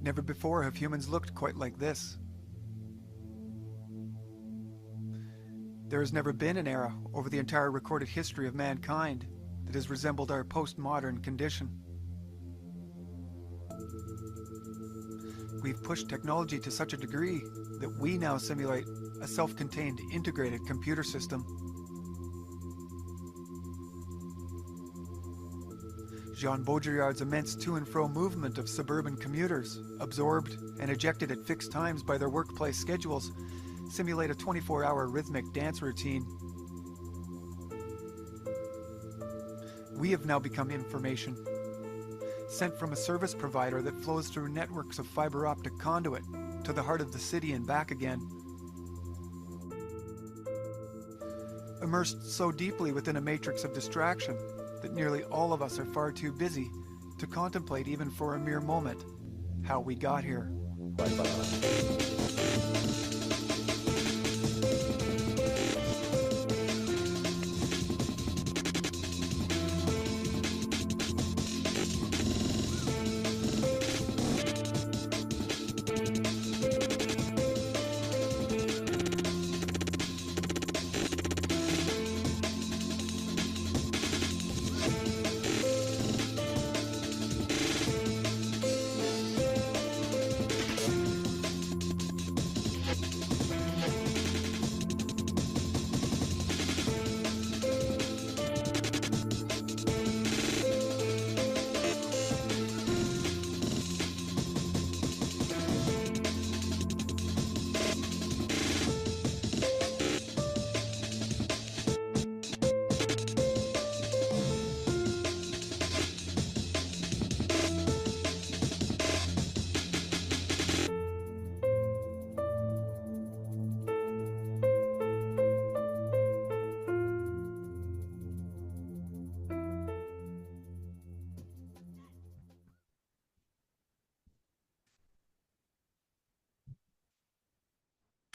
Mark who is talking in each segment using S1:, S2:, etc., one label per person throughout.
S1: Never before have humans looked quite like this. There has never been an era over the entire recorded history of mankind that has resembled our postmodern condition. We've pushed technology to such a degree that we now simulate a self-contained integrated computer system. Jean Baudrillard's immense to and fro movement of suburban commuters, absorbed and ejected at fixed times by their workplace schedules, simulate a 24-hour rhythmic dance routine. We have now become information, sent from a service provider that flows through networks of fiber optic conduit to the heart of the city and back again. Immersed so deeply within a matrix of distraction that nearly all of us are far too busy to contemplate even for a mere moment how we got here. Bye-bye.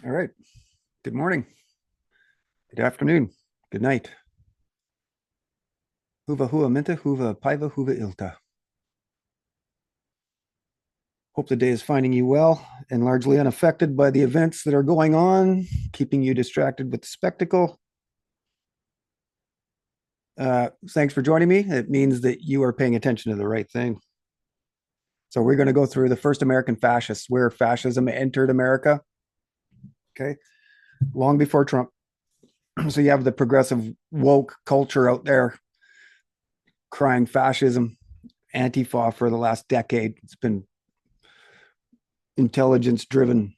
S1: All right. Good morning. Good afternoon. Good night. Huva hua minta, huva paiva, huva ilta. Hope the day is finding you well and largely unaffected by the events that are going on, keeping you distracted with the spectacle. Thanks for joining me. It means that you are paying attention to the right thing. So we're going to go through the first American fascists, where fascism entered America. Okay. Long before Trump. So you have the progressive woke culture out there crying fascism, Antifa for the last decade. It's been intelligence-driven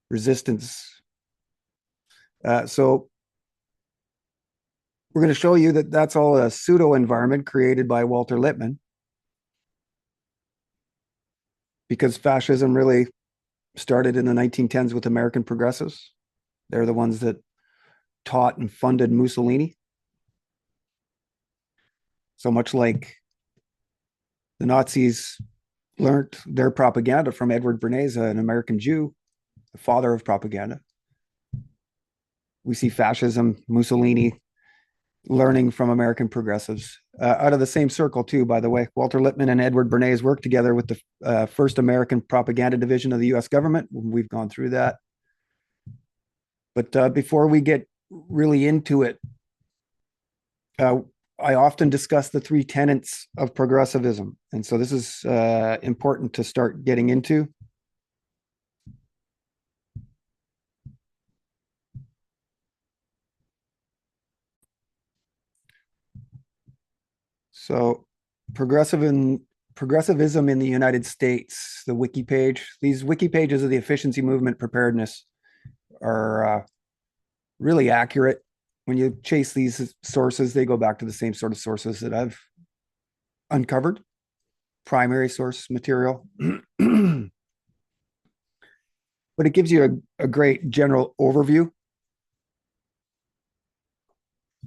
S1: resistance. So we're going to show you that that's all a pseudo environment created by Walter Lippmann, because fascism really started in the 1910s with American progressives. They're the ones that taught and funded Mussolini. So much like the Nazis learned their propaganda from Edward Bernays, an American Jew, the father of propaganda. We see fascism, Mussolini, learning from American progressives. Out of the same circle too, by the way. Walter Lippmann and Edward Bernays worked together with the first American propaganda division of the US government. We've gone through that. But before we get really into it, I often discuss the three tenets of progressivism. And so this is important to start getting into. So progressivism in the United States, the wiki page, these wiki pages of the efficiency movement preparedness are really accurate. When you chase these sources, they go back to the same sort of sources that I've uncovered, primary source material. But it gives you a great general overview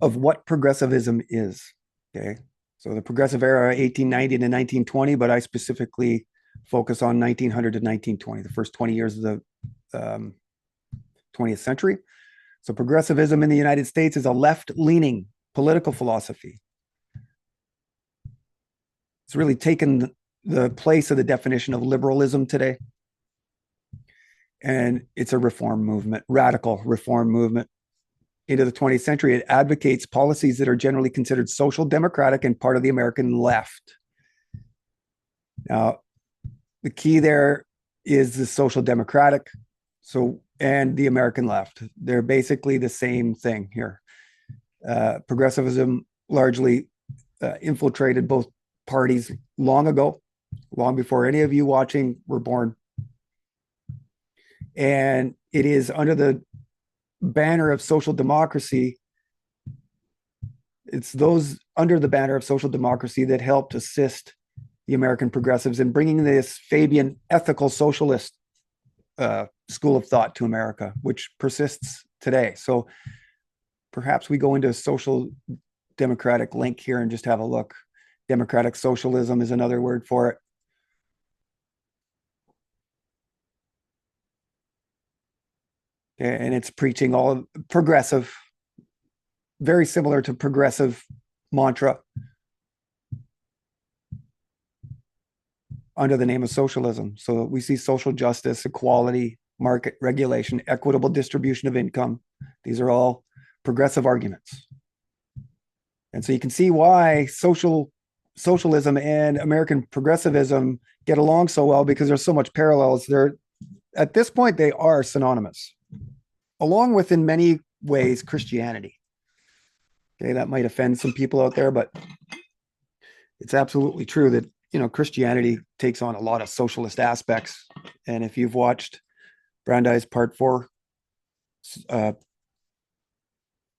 S1: of what progressivism is, okay? So the progressive era, 1890 to 1920, but I specifically focus on 1900 to 1920, the first 20 years of the 20th century. So progressivism in the United States is a left-leaning political philosophy. It's really taken the place of the definition of liberalism today. And it's a reform movement, radical reform movement. Into the 20th century, it advocates policies that are generally considered social democratic and part of the American left. Now, the key there is the social democratic, and the American left. They're basically the same thing here. Progressivism largely infiltrated both parties long ago, long before any of you watching were born. And it is under the banner of social democracy. It's those under the banner of social democracy that helped assist the American progressives in bringing this Fabian ethical socialist school of thought to America, which persists today. So perhaps we go into a social democratic link here and just have a look. Democratic socialism is another word for it. And it's preaching all progressive, very similar to progressive mantra under the name of socialism. So we see social justice, equality, market regulation, equitable distribution of income. These are all progressive arguments. And so you can see why socialism and American progressivism get along so well, because there's so much parallels. They're, at this point, they are synonymous, along with, in many ways, Christianity. Okay, that might offend some people out there, but it's absolutely true that, you know, Christianity takes on a lot of socialist aspects. And if you've watched Brandeis Part 4,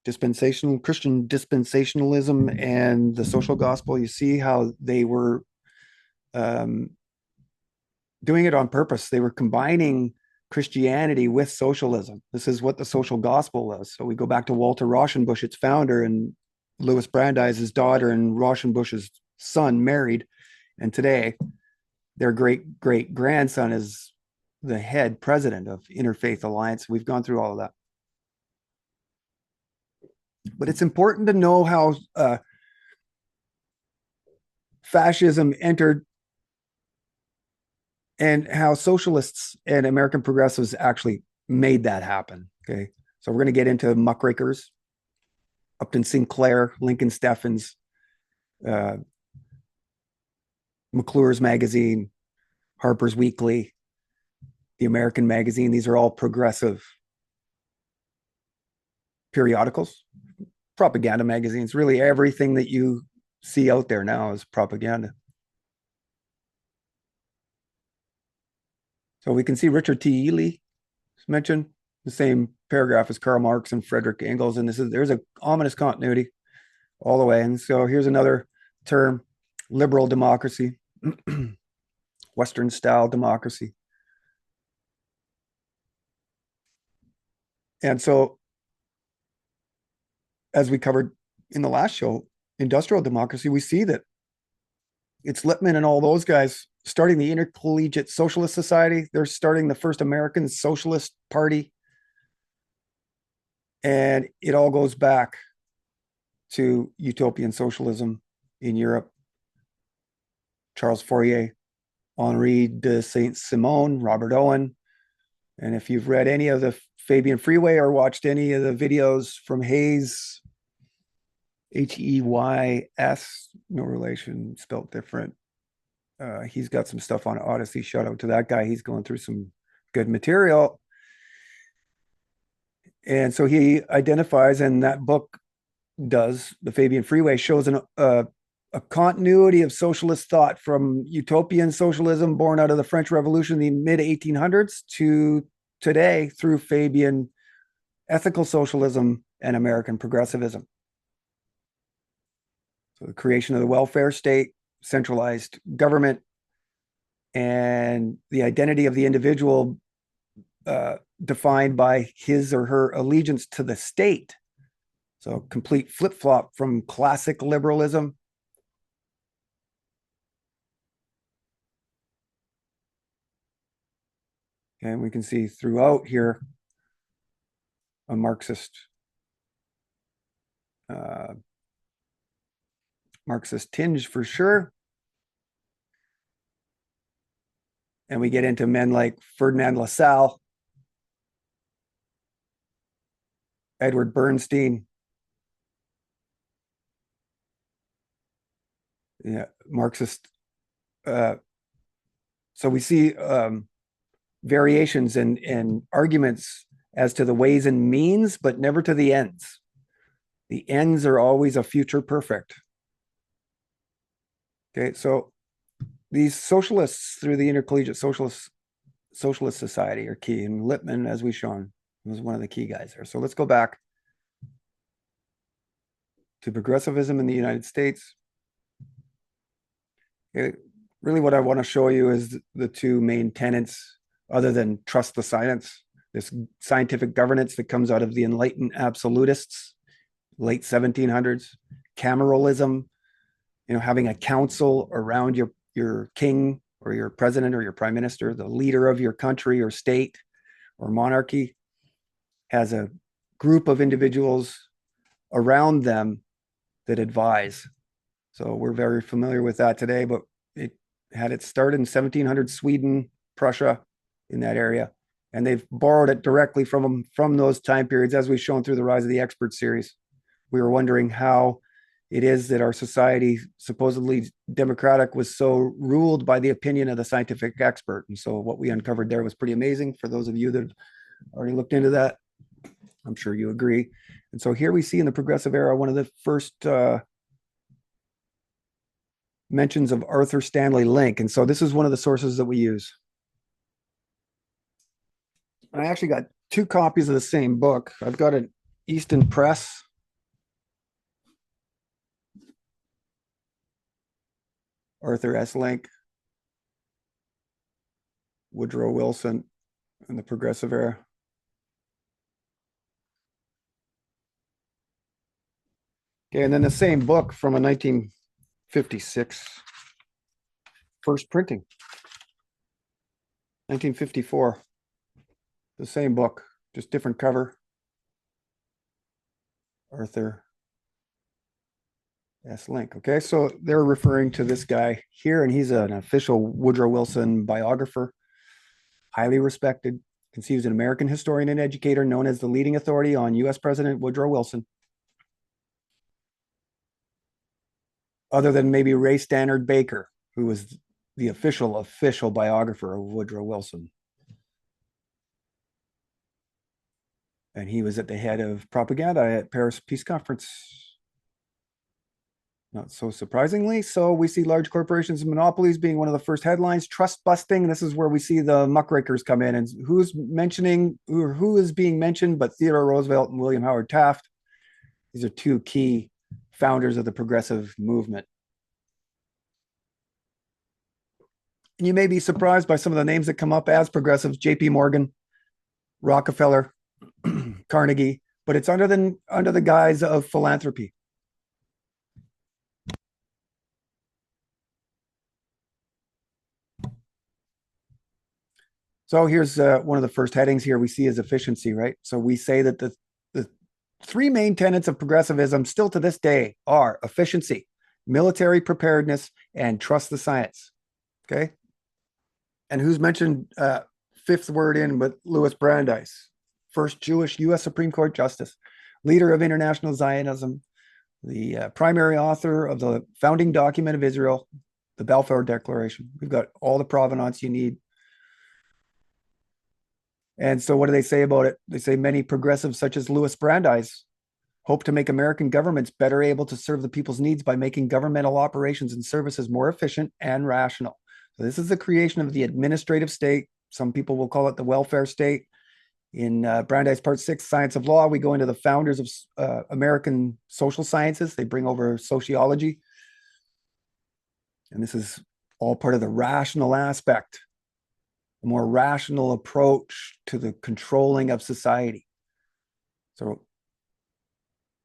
S1: Christian dispensationalism and the social gospel, you see how they were doing it on purpose. They were combining Christianity with socialism. This is what the social gospel was. So we go back to Walter Rauschenbusch, its founder, and Louis Brandeis' daughter, and Rauschenbusch's son married. And today, their great great grandson is the head president of Interfaith Alliance. We've gone through all of that. But it's important to know how fascism entered and how socialists and American progressives actually made that happen. Okay. So we're going to get into muckrakers, Upton Sinclair, Lincoln Steffens, McClure's Magazine, Harper's Weekly, the American Magazine. These are all progressive periodicals, propaganda magazines. Really, everything that you see out there now is propaganda. So we can see Richard T. Ely mentioned, the same paragraph as Karl Marx and Frederick Engels, and there's a ominous continuity all the way. And so here's another term: liberal democracy, Western style democracy. And so, as we covered in the last show, industrial democracy, we see that it's Lippmann and all those guys starting the Intercollegiate Socialist Society. They're starting the first American Socialist Party. And it all goes back to utopian socialism in Europe. Charles Fourier, Henri de Saint-Simon, Robert Owen. And if you've read any of the Fabian Freeway or watched any of the videos from Hayes, Heys, no relation, spelled different. He's got some stuff on Odyssey. Shout out to that guy. He's going through some good material. And so he identifies, and that book does, the Fabian Freeway, shows a continuity of socialist thought from utopian socialism born out of the French Revolution in the mid 1800s to today through Fabian ethical socialism and American progressivism. So the creation of the welfare state, centralized government, and the identity of the individual defined by his or her allegiance to the state. So complete flip-flop from classic liberalism. And we can see throughout here a Marxist tinge for sure. And we get into men like Ferdinand Lassalle, Edward Bernstein, yeah, Marxist. So we see variations and arguments as to the ways and means, but never to the ends. The ends are always a future perfect. Okay, so these socialists through the Intercollegiate Socialist Society are key, and Lippmann, as we've shown, was one of the key guys there. So let's go back to progressivism in the United States. Okay, really what I want to show you is the two main tenets, other than trust the science, this scientific governance that comes out of the enlightened absolutists, late 1700s, cameralism, having a council around your king or your president or your prime minister, the leader of your country or state or monarchy, has a group of individuals around them that advise. So we're very familiar with that today, but it had its start in 1700 Sweden, Prussia, in that area. And they've borrowed it directly from those time periods, as we've shown through the Rise of the Expert series. We were wondering how it is that our society, supposedly democratic, was so ruled by the opinion of the scientific expert. And so what we uncovered there was pretty amazing. For those of you that have already looked into that, I'm sure you agree. And so here we see in the progressive era one of the first mentions of Arthur Stanley Link. And so this is one of the sources that we use. And I actually got two copies of the same book. I've got an Easton Press. Arthur S. Link, Woodrow Wilson, in the progressive era. Okay, and then the same book from a 1956, first printing, 1954. The same book, just different cover. Arthur S. Link. Okay, so they're referring to this guy here, and he's an official Woodrow Wilson biographer, highly respected. You can see he was an American historian and educator known as the leading authority on U.S. President Woodrow Wilson. Other than maybe Ray Stannard Baker, who was the official biographer of Woodrow Wilson. And he was at the head of propaganda at Paris Peace Conference. Not so surprisingly. So we see large corporations and monopolies being one of the first headlines. Trust busting. This is where we see the muckrakers come in. And who is being mentioned but Theodore Roosevelt and William Howard Taft. These are two key founders of the progressive movement. And you may be surprised by some of the names that come up as progressives: J.P. Morgan, Rockefeller, Carnegie, but it's under the guise of philanthropy. So here's one of the first headings here we see is efficiency, right? So we say that the three main tenets of progressivism still to this day are efficiency, military preparedness, and trust the science. Okay. And who's mentioned fifth word in with Louis Brandeis, first Jewish U.S. Supreme Court Justice, leader of international Zionism, the primary author of the founding document of Israel, the Balfour Declaration. We've got all the provenance you need. And so what do they say about it? They say many progressives such as Louis Brandeis hope to make American governments better able to serve the people's needs by making governmental operations and services more efficient and rational. So this is the creation of the administrative state. Some people will call it the welfare state. In Brandeis Part 6, Science of Law, we go into the founders of American social sciences. They bring over sociology. And this is all part of the rational aspect, a more rational approach to the controlling of society. So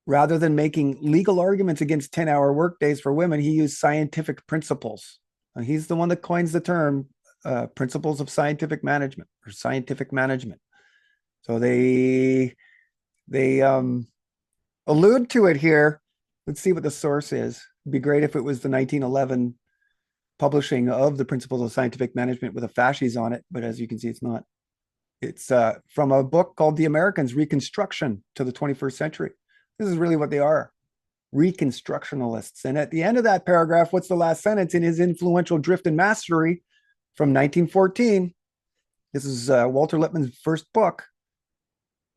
S1: rather than making legal arguments against 10-hour workdays for women, he used scientific principles. And he's the one that coins the term principles of scientific management or scientific management. So they allude to it here. Let's see what the source is. It'd be great if it was the 1911 publishing of the Principles of Scientific Management with a fasces on it, but as you can see, it's not. It's from a book called The Americans, Reconstruction to the 21st Century. This is really what they are, Reconstructionalists. And at the end of that paragraph, what's the last sentence? In his influential Drift and Mastery from 1914, this is Walter Lippmann's first book,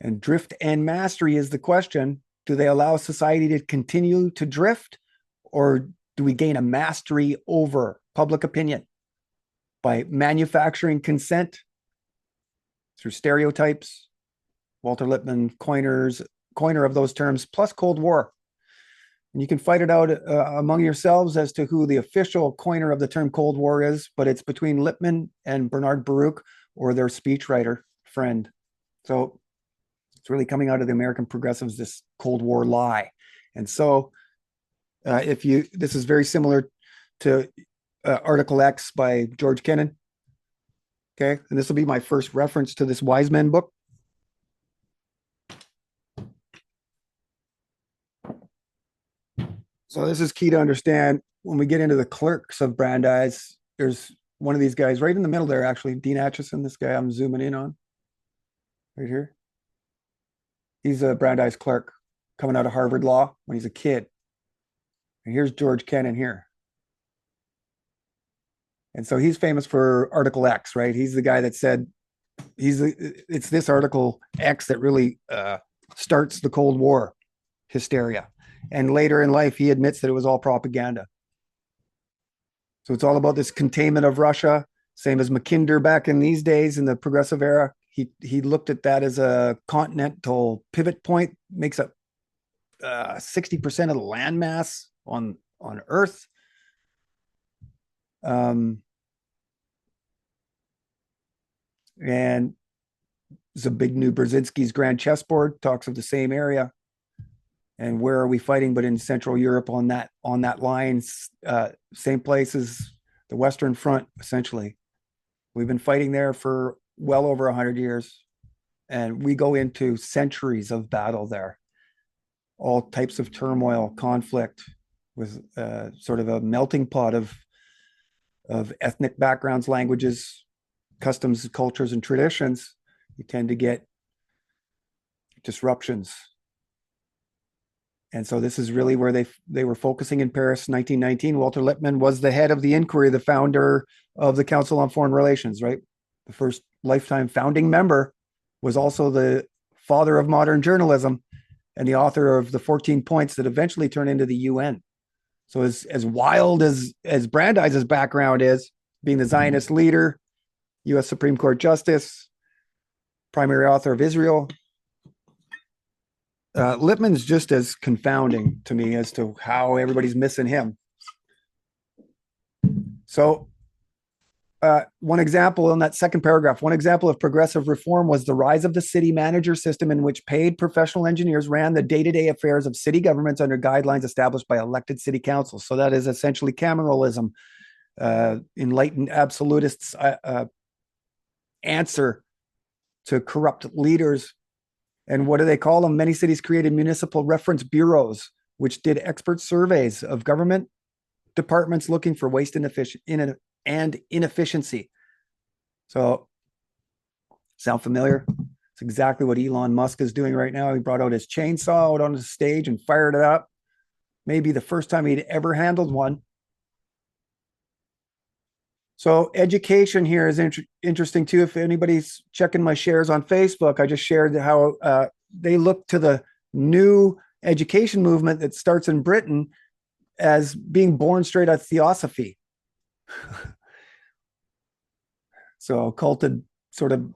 S1: and drift and mastery is the question. Do they allow society to continue to drift, or do we gain a mastery over public opinion by manufacturing consent through stereotypes? Walter Lippmann, coiner of those terms, plus Cold War. And you can fight it out among yourselves as to who the official coiner of the term Cold War is, but it's between Lippmann and Bernard Baruch, or their speechwriter friend. So it's really coming out of the American progressives, this Cold War lie. And so this is very similar to Article X by George Kennan. Okay, and this will be my first reference to this Wise Men book. So this is key to understand when we get into the clerks of Brandeis. There's one of these guys right in the middle there, actually, Dean Acheson, this guy I'm zooming in on right here. He's a Brandeis clerk coming out of Harvard Law when he's a kid. And here's George Kennan here. And so he's famous for Article X, right? He's the guy that said, it's this Article X that really starts the Cold War hysteria. And later in life, he admits that it was all propaganda. So it's all about this containment of Russia, same as Mackinder back in these days in the progressive era. He looked at that as a continental pivot point, makes up 60% of the landmass on Earth. And Zbigniew Brzezinski's Grand Chessboard talks of the same area. And where are we fighting but in Central Europe on that line, same place as the Western Front, essentially. We've been fighting there for well over 100 years, and we go into centuries of battle there. All types of turmoil, conflict, with sort of a melting pot of ethnic backgrounds, languages, customs, cultures, and traditions. You tend to get disruptions. And so this is really where they were focusing in Paris, 1919. Walter Lippmann was the head of the inquiry, the founder of the Council on Foreign Relations, right? The first lifetime founding member, was also the father of modern journalism and the author of the 14 points that eventually turned into the UN. So as wild as Brandeis' background is, being the Zionist leader, U.S. Supreme Court Justice, primary author of Israel, Lippmann's just as confounding to me as to how everybody's missing him. So one example in that second paragraph, one example of progressive reform was the rise of the city manager system, in which paid professional engineers ran the day-to-day affairs of city governments under guidelines established by elected city councils. So that is essentially Cameralism, enlightened absolutists' answer to corrupt leaders. And what do they call them? Many cities created municipal reference bureaus, which did expert surveys of government departments looking for waste and inefficiency. So, sound familiar? It's exactly what Elon Musk is doing right now. He brought out his chainsaw out on the stage and fired it up. Maybe the first time he'd ever handled one. So education here is interesting too. If anybody's checking my shares on Facebook, I just shared how they look to the new education movement that starts in Britain as being born straight out of theosophy. So occulted, sort of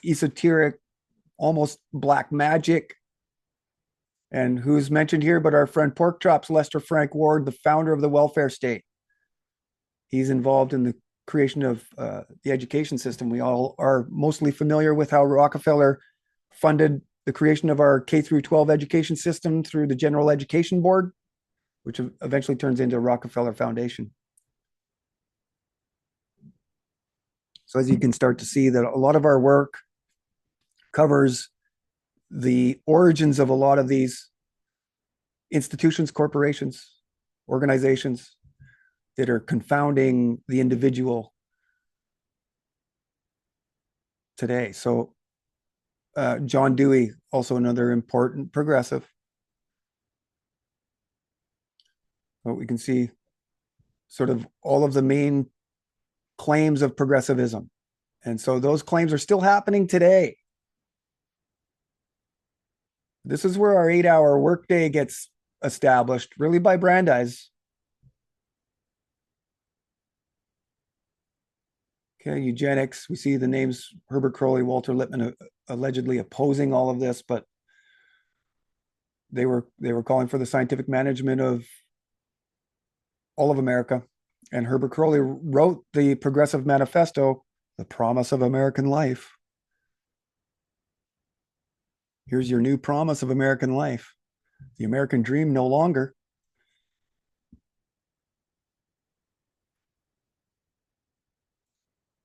S1: esoteric, almost black magic. And who's mentioned here but our friend Pork Chops, Lester Frank Ward, the founder of the welfare state. He's involved in the creation of the education system. We all are mostly familiar with how Rockefeller funded the creation of our K through 12 education system through the General Education Board, which eventually turns into Rockefeller Foundation. So as you can start to see that a lot of our work covers the origins of a lot of these institutions, corporations, organizations, that are confounding the individual today. So John Dewey, also another important progressive. But we can see sort of all of the main claims of progressivism. And so those claims are still happening today. This is where our 8-hour workday gets established, really by Brandeis. Okay, eugenics. We see the names Herbert Crowley, Walter Lippmann allegedly opposing all of this, but they were calling for the scientific management of all of America. And Herbert Crowley wrote the Progressive Manifesto, The Promise of American Life. Here's your new promise of American life. The American dream no longer.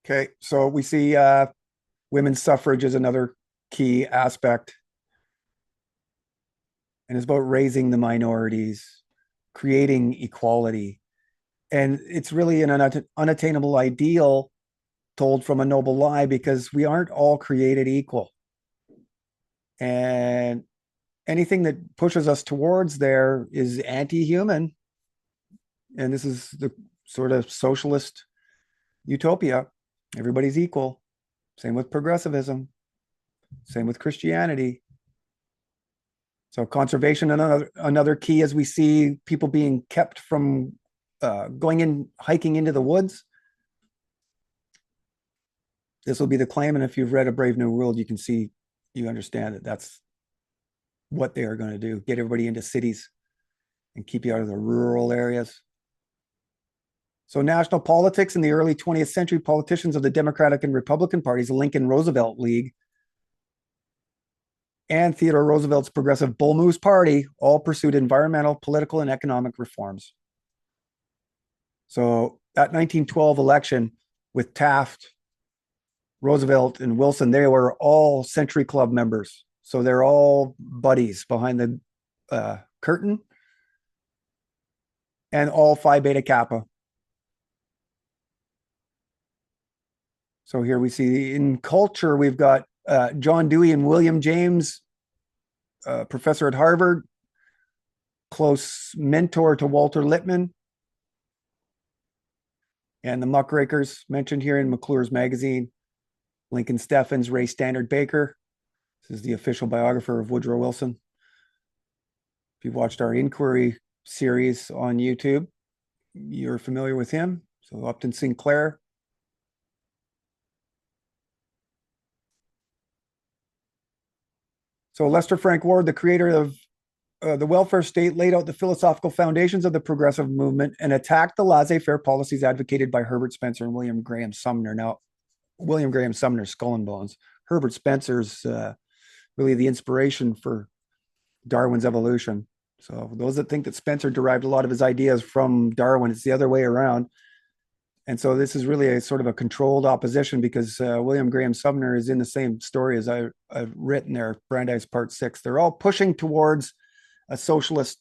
S1: Okay, so we see women's suffrage is another key aspect. And it's about raising the minorities, creating equality. And it's really an unattainable ideal told from a noble lie, because we aren't all created equal. And anything that pushes us towards there is anti-human. And this is the sort of socialist utopia. Everybody's equal. Same with progressivism. Same with Christianity. So conservation, another key, as we see people being kept from hiking into the woods. This will be the claim. And if you've read A Brave New World, you can see, you understand that that's what they are going to do. Get everybody into cities and keep you out of the rural areas. So national politics in the early 20th century, politicians of the Democratic and Republican parties, the Lincoln Roosevelt League, and Theodore Roosevelt's Progressive Bull Moose Party all pursued environmental, political, and economic reforms. So that 1912 election with Taft, Roosevelt, and Wilson, they were all Century Club members. So they're all buddies behind the curtain, and all Phi Beta Kappa. So here we see in culture, we've got John Dewey and William James, professor at Harvard, close mentor to Walter Lippmann, and the muckrakers mentioned here in McClure's magazine, Lincoln Steffens, Ray Stannard Baker. This is the official biographer of Woodrow Wilson. If you've watched our inquiry series on YouTube, you're familiar with him. So Upton Sinclair. So Lester Frank Ward, the creator of the welfare state, laid out the philosophical foundations of the progressive movement and attacked the laissez-faire policies advocated by Herbert Spencer and William Graham Sumner. Now, William Graham Sumner's Skull and Bones. Herbert Spencer's really the inspiration for Darwin's evolution. So those that think that Spencer derived a lot of his ideas from Darwin, it's the other way around. And so this is really a sort of a controlled opposition, because William Graham Sumner is in the same story as I've written there, Brandeis Part 6. They're all pushing towards a socialist,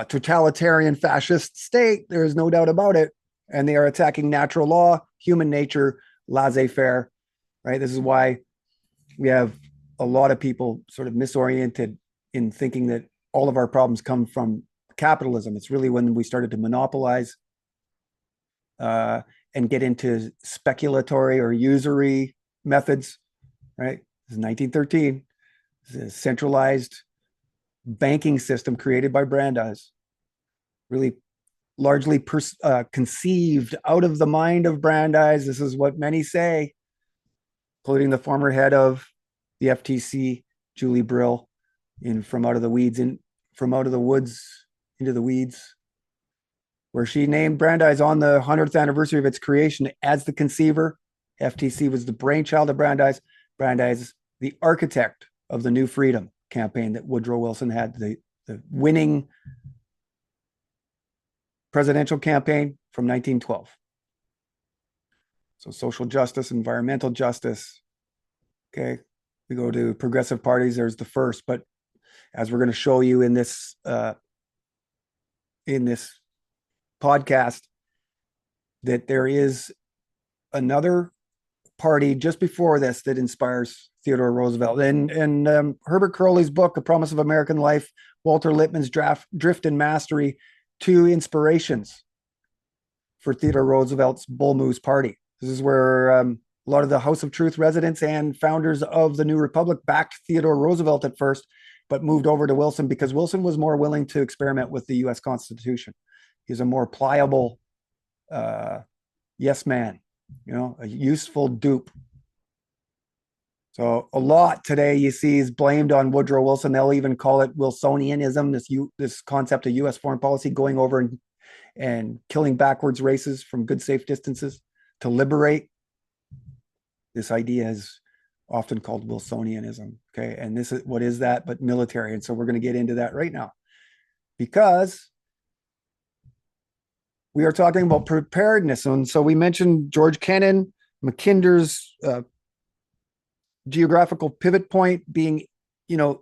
S1: totalitarian, fascist state. There is no doubt about it. And they are attacking natural law, human nature, laissez-faire, right? This is why we have a lot of people sort of misoriented in thinking that all of our problems come from capitalism. It's really when we started to monopolize and get into speculatory or usury methods, right? This is 1913. This is a centralized banking system created by Brandeis, really largely conceived out of the mind of Brandeis. This is what many say, including the former head of the FTC, Julie Brill, in From Out of the Woods into the Weeds, where she named Brandeis on the 100th anniversary of its creation as the conceiver. FTC was the brainchild of Brandeis. Brandeis, the architect of the New Freedom campaign that Woodrow Wilson had, the winning presidential campaign from 1912. So social justice, environmental justice. Okay, we go to progressive parties. There's the first, but as we're going to show you in this podcast, that there is another party just before this that inspires Theodore Roosevelt. And Herbert Crowley's book, A Promise of American Life, Walter Lippmann's Drift and Mastery, two inspirations for Theodore Roosevelt's Bull Moose Party. This is where a lot of the House of Truth residents and founders of the New Republic backed Theodore Roosevelt at first, but moved over to Wilson because Wilson was more willing to experiment with the US Constitution. He's a more pliable yes man, a useful dupe. So a lot today you see is blamed on Woodrow Wilson. They'll even call it Wilsonianism, this concept of US foreign policy going over and killing backwards races from good, safe distances to liberate. This idea is often called Wilsonianism. Okay. And what is that but military? And so we're going to get into that right now because we are talking about preparedness. And so we mentioned George Kennan, Mackinder's geographical pivot point being,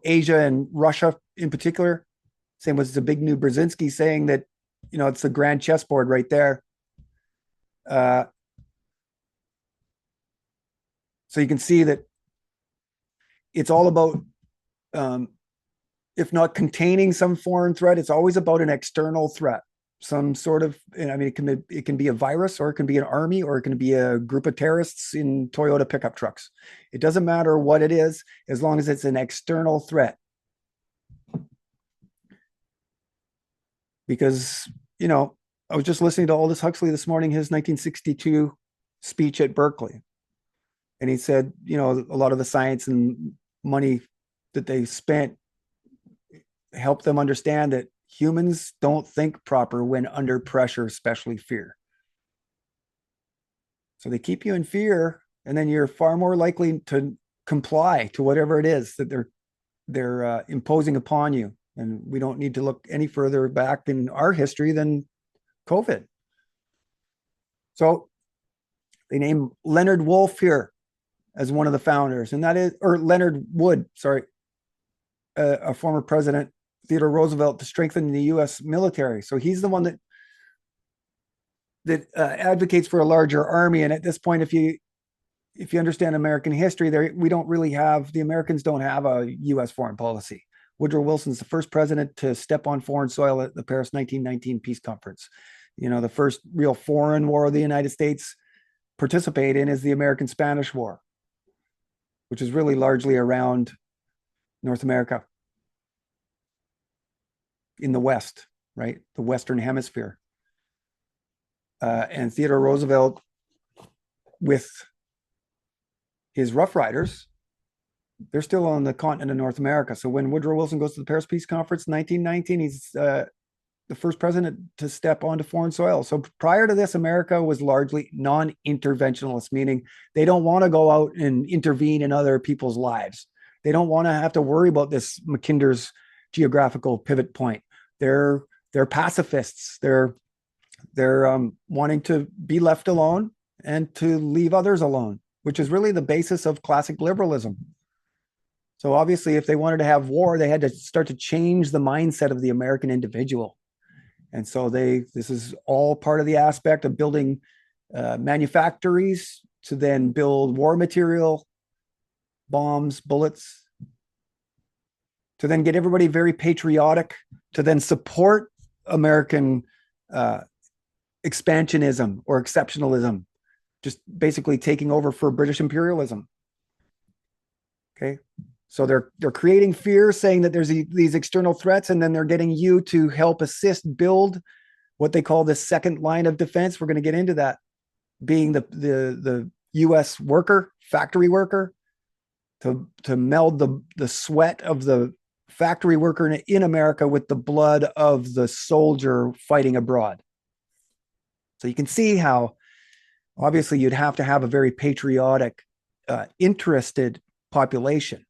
S1: Asia and Russia in particular. Same with Zbigniew Brzezinski saying that, it's the grand chessboard right there. So you can see that it's all about, if not containing some foreign threat, it's always about an external threat. Some sort of, it can be a virus, or it can be an army, or it can be a group of terrorists in Toyota pickup trucks. It doesn't matter what it is, as long as it's an external threat. Because, I was just listening to Aldous Huxley this morning, his 1962 speech at Berkeley. And he said, a lot of the science and money that they spent helped them understand that humans don't think proper when under pressure, especially fear. So they keep you in fear, and then you're far more likely to comply to whatever it is that they're imposing upon you. And we don't need to look any further back in our history than COVID. So they named Leonard Wolf here as one of the founders, and that is, or Leonard Wood, sorry, a former president, Theodore Roosevelt, to strengthen the U.S. military. So he's the one that advocates for a larger army. And at this point, if you understand American history, the Americans don't have a U.S. foreign policy. Woodrow Wilson's the first president to step on foreign soil at the Paris 1919 peace conference. The first real foreign war the United States participate in is the American-Spanish War, which is really largely around North America in the West, right? The Western Hemisphere. And Theodore Roosevelt, with his Rough Riders, they're still on the continent of North America. So when Woodrow Wilson goes to the Paris Peace Conference in 1919, he's the first president to step onto foreign soil. So prior to this, America was largely non-interventionalist, meaning they don't want to go out and intervene in other people's lives. They don't want to have to worry about this Mackinder's geographical pivot point. They're pacifists. They're wanting to be left alone and to leave others alone, which is really the basis of classic liberalism. So obviously, if they wanted to have war, they had to start to change the mindset of the American individual. And so this is all part of the aspect of building manufactories to then build war material, bombs, bullets, to then get everybody very patriotic, to then support American expansionism or exceptionalism, just basically taking over for British imperialism. Okay. So they're creating fear, saying that there's these external threats, and then they're getting you to help assist build what they call the second line of defense. We're going to get into that, being the U.S. worker, factory worker, to meld the sweat of the factory worker in America with the blood of the soldier fighting abroad. So you can see how obviously you'd have to have a very patriotic, interested population.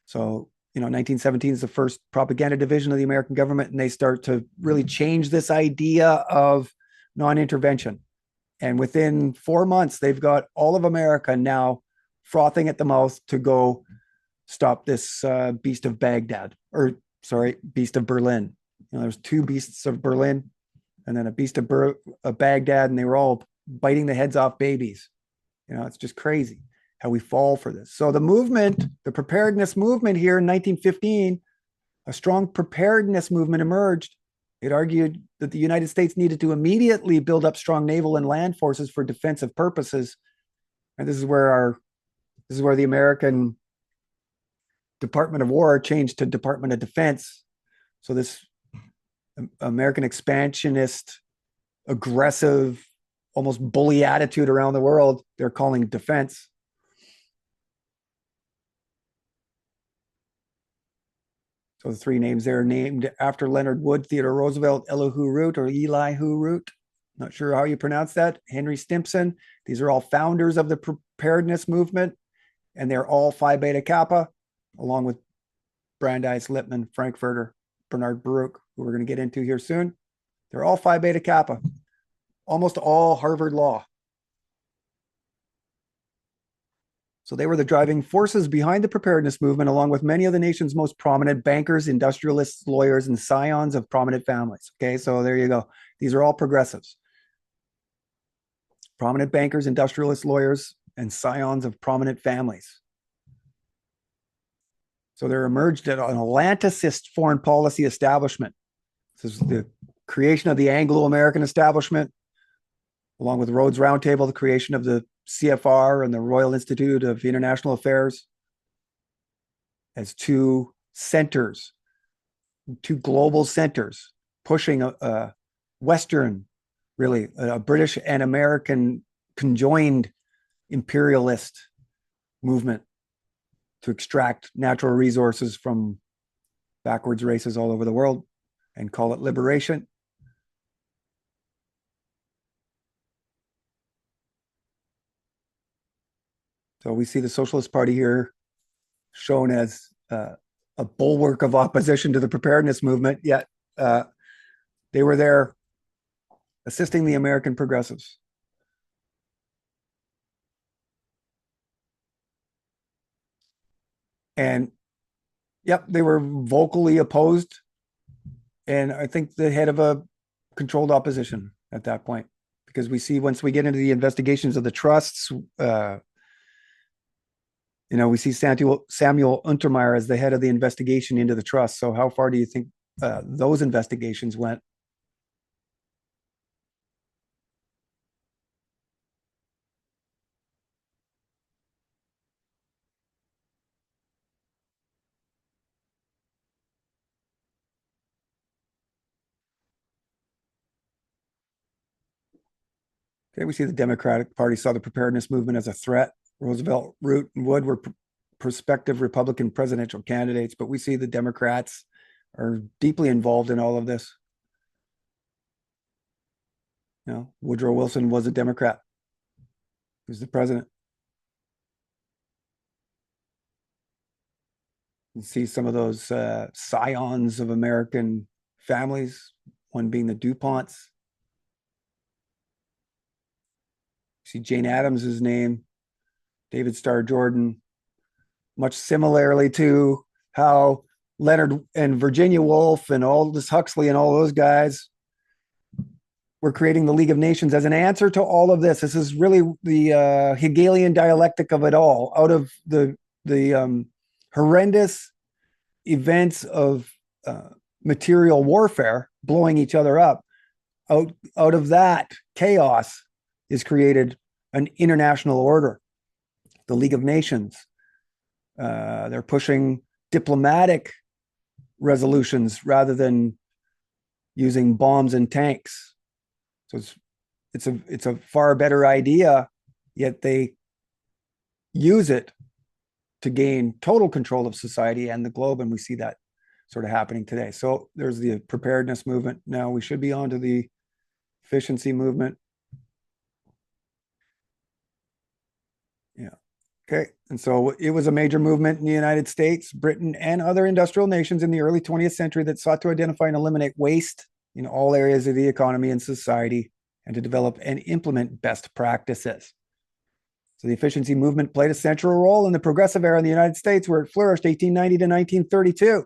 S1: So, 1917 is the first propaganda division of the American government, and they start to really change this idea of non-intervention. And within 4 months, they've got all of America now frothing at the mouth to go stop this beast of Baghdad, beast of Berlin. There's two beasts of Berlin, and then a beast of Baghdad, and they were all biting the heads off babies. It's just crazy how we fall for this. So the movement, the preparedness movement here in 1915, a strong preparedness movement emerged. It argued that the United States needed to immediately build up strong naval and land forces for defensive purposes. And this is where the American Department of War changed to Department of Defense. So this American expansionist, aggressive, almost bully attitude around the world, they're calling defense. So the three names there are named after Leonard Wood, Theodore Roosevelt, Elihu Root, or Elihu Root. Not sure how you pronounce that. Henry Stimson. These are all founders of the preparedness movement, and they're all Phi Beta Kappa, along with Brandeis, Lippmann, Frankfurter, Bernard Baruch, who we're going to get into here soon. They're all Phi Beta Kappa, almost all Harvard Law. So they were the driving forces behind the preparedness movement, along with many of the nation's most prominent bankers, industrialists, lawyers, and scions of prominent families. Okay, so there you go. These are all progressives. Prominent bankers, industrialists, lawyers, and scions of prominent families. So there emerged an Atlanticist foreign policy establishment. This is the creation of the Anglo-American establishment, along with Rhodes Roundtable, the creation of the CFR and the Royal Institute of International Affairs as two centers, two global centers, pushing a Western, really, a British and American conjoined imperialist movement to extract natural resources from backwards races all over the world and call it liberation. So we see the Socialist Party here shown as a bulwark of opposition to the preparedness movement, yet they were there assisting the American progressives. And yep, they were vocally opposed, and I think the head of a controlled opposition at that point, because we see once we get into the investigations of the trusts, we see Samuel Untermeyer as the head of the investigation into the trust. So how far do you think those investigations went? Okay, we see the Democratic Party saw the preparedness movement as a threat. Roosevelt, Root, and Wood were prospective Republican presidential candidates, but we see the Democrats are deeply involved in all of this. Woodrow Wilson was a Democrat. He was the president. You see some of those scions of American families, one being the DuPonts. You see Jane Addams' name, David Starr Jordan, much similarly to how Leonard and Virginia Woolf and Aldous Huxley and all those guys were creating the League of Nations as an answer to all of this. This is really the Hegelian dialectic of it all. Out of the horrendous events of material warfare, blowing each other up, out of that chaos is created an international order, the League of Nations. They're pushing diplomatic resolutions rather than using bombs and tanks. So it's a far better idea, yet they use it to gain total control of society and the globe, and we see that sort of happening today. So there's the preparedness movement. Now we should be on to the efficiency movement. Yeah. Okay. And so it was a major movement in the United States, Britain, and other industrial nations in the early 20th century that sought to identify and eliminate waste in all areas of the economy and society, and to develop and implement best practices. So the efficiency movement played a central role in the progressive era in the United States, where it flourished 1890 to 1932.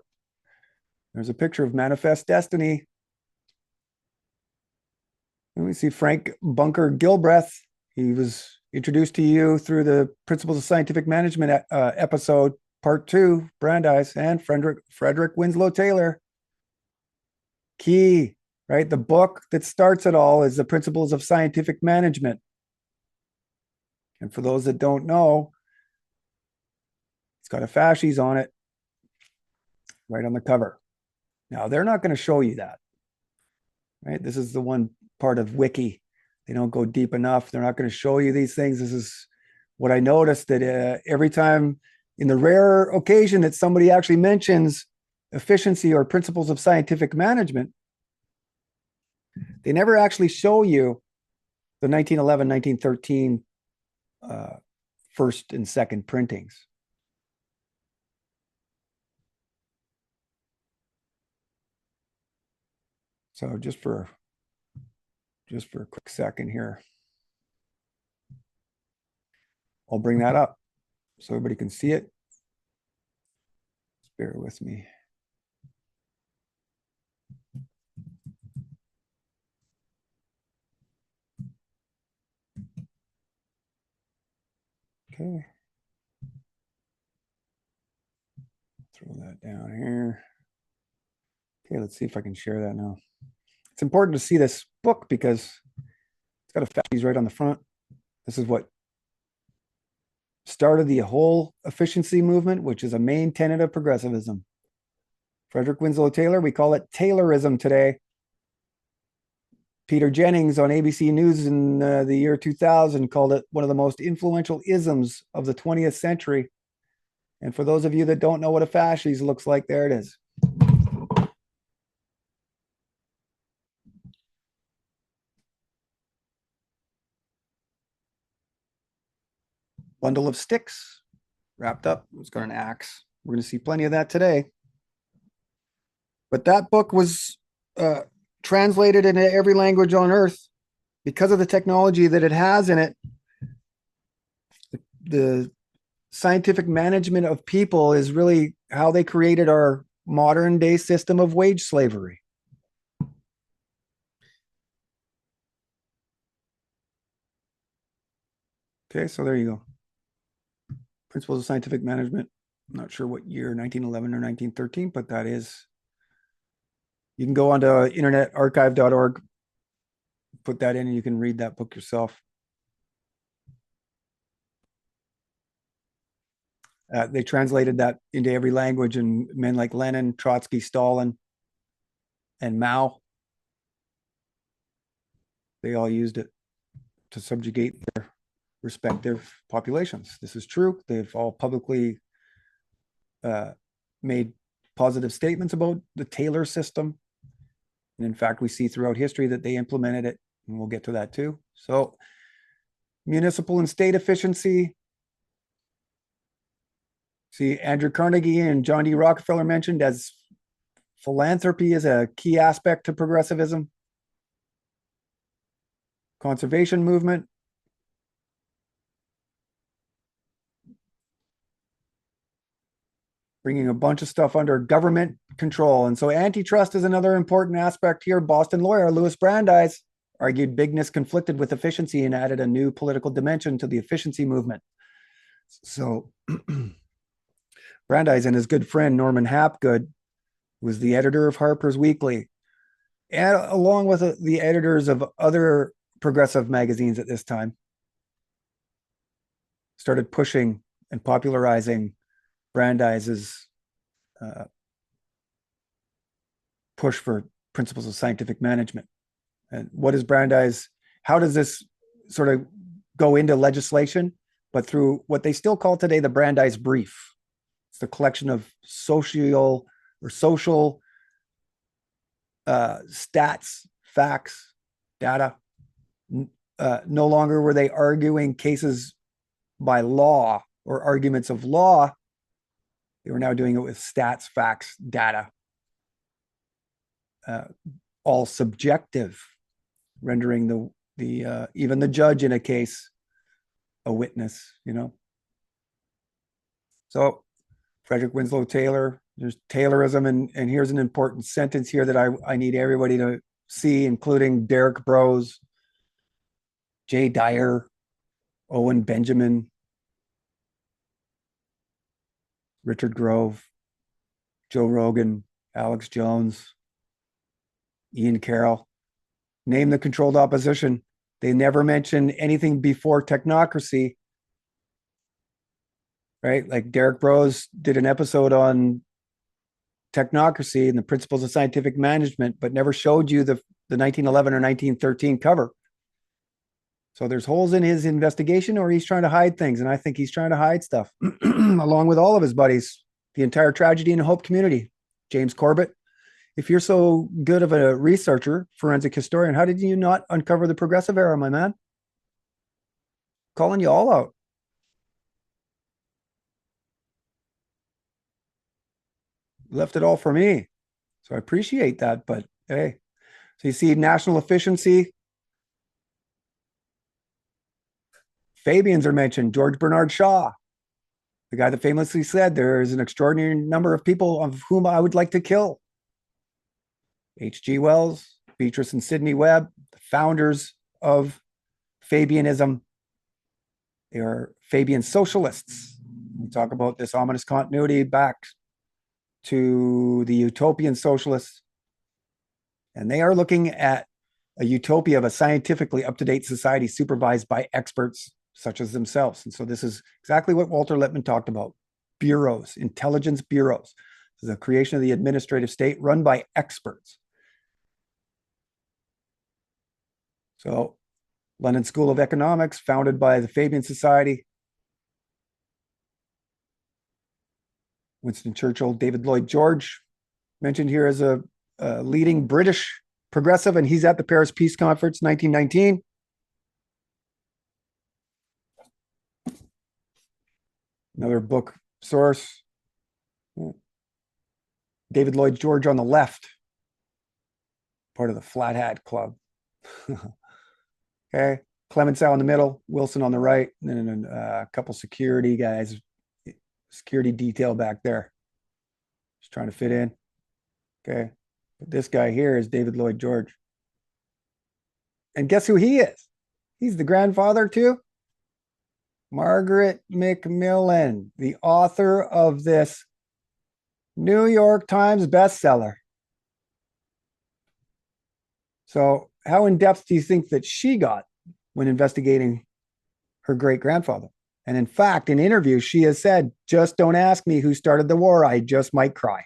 S1: There's a picture of Manifest Destiny. And we see Frank Bunker Gilbreth. He was introduced to you through the Principles of Scientific Management episode, part 2, Brandeis, and Frederick Winslow Taylor. Key, right? The book that starts it all is the Principles of Scientific Management. And for those that don't know, it's got a fasces on it right on the cover. Now, they're not going to show you that, right? This is the one part of Wiki. They don't go deep enough. They're not going to show you these things. This is what I noticed, that every time, in the rare occasion that somebody actually mentions efficiency or principles of scientific management, they never actually show you the 1911, 1913 first and second printings. So just for a quick second here, I'll bring that up so everybody can see it. Just bear with me. Okay. Throw that down here. Okay, let's see if I can share that now. It's important to see this book because it's got a fasces right on the front. This is what started the whole efficiency movement, which is a main tenet of progressivism. Frederick Winslow Taylor, we call it Taylorism today. Peter Jennings on ABC News in the year 2000 called it one of the most influential isms of the 20th century. And for those of you that don't know what a fasces looks like, there it is. Bundle of sticks wrapped up. It's got an axe. We're going to see plenty of that today. But that book was translated into every language on earth because of the technology that it has in it. The scientific management of people is really how they created our modern day system of wage slavery. Okay, so there you go. Principles of Scientific Management. I'm not sure what year, 1911 or 1913, but that is. You can go onto internetarchive.org, put that in, and you can read that book yourself. They translated that into every language, and men like Lenin, Trotsky, Stalin, and Mao, they all used it to subjugate their respective populations. This is true. They've all publicly made positive statements about the Taylor system. And in fact, we see throughout history that they implemented it, and we'll get to that too. So municipal and state efficiency. See, Andrew Carnegie and John D. Rockefeller mentioned as philanthropy is a key aspect to progressivism. Conservation movement. Bringing a bunch of stuff under government control. And so antitrust is another important aspect here. Boston lawyer Louis Brandeis argued bigness conflicted with efficiency and added a new political dimension to the efficiency movement. So Brandeis and his good friend Norman Hapgood was the editor of Harper's Weekly, and along with the editors of other progressive magazines at this time, started pushing and popularizing Brandeis's push for principles of scientific management. And what is Brandeis? How does this sort of go into legislation? But through what they still call today the Brandeis Brief. It's the collection of social stats, facts, data. No longer were they arguing cases by law or arguments of law. They were now doing it with stats, facts, data, all subjective, rendering the even the judge in a case a witness. So Frederick Winslow Taylor, there's Taylorism, and here's an important sentence here that I need everybody to see, including Derek Bros, Jay Dyer, Owen Benjamin, Richard Grove, Joe Rogan, Alex Jones, Ian Carroll. Name the controlled opposition. They never mention anything before technocracy, right? Like Derek Bros did an episode on technocracy and the principles of scientific management, but never showed you the 1911 or 1913 cover. So there's holes in his investigation, or he's trying to hide things. And I think he's trying to hide stuff along with all of his buddies, the entire tragedy and hope community. James Corbett, if you're so good of a researcher, forensic historian, how did you not uncover the progressive era, my man? Calling you all out. Left it all for me. So I appreciate that. But hey, so you see national efficiency. Fabians are mentioned. George Bernard Shaw, the guy that famously said, there is an extraordinary number of people of whom I would like to kill. H.G. Wells, Beatrice and Sidney Webb, the founders of Fabianism. They are Fabian socialists. We talk about this ominous continuity back to the utopian socialists. And they are looking at a utopia of a scientifically up-to-date society supervised by experts such as themselves. And so this is exactly what Walter Lippmann talked about. Bureaus, intelligence bureaus. This is the creation of the administrative state run by experts. So London School of Economics, founded by the Fabian Society. Winston Churchill, David Lloyd George, mentioned here as a leading British progressive, and he's at the Paris Peace Conference, 1919. Another book source. David Lloyd George on the left, part of the Flat Hat Club. Okay. Clemenceau in the middle, Wilson on the right, and then a couple security guys, security detail back there. Just trying to fit in. Okay. But this guy here is David Lloyd George. And guess who he is? He's the grandfather to Margaret Macmillan, the author of this New York Times bestseller. So how in depth do you think that she got when investigating her great grandfather? And in fact, in interviews, she has said, just don't ask me who started the war. I just might cry.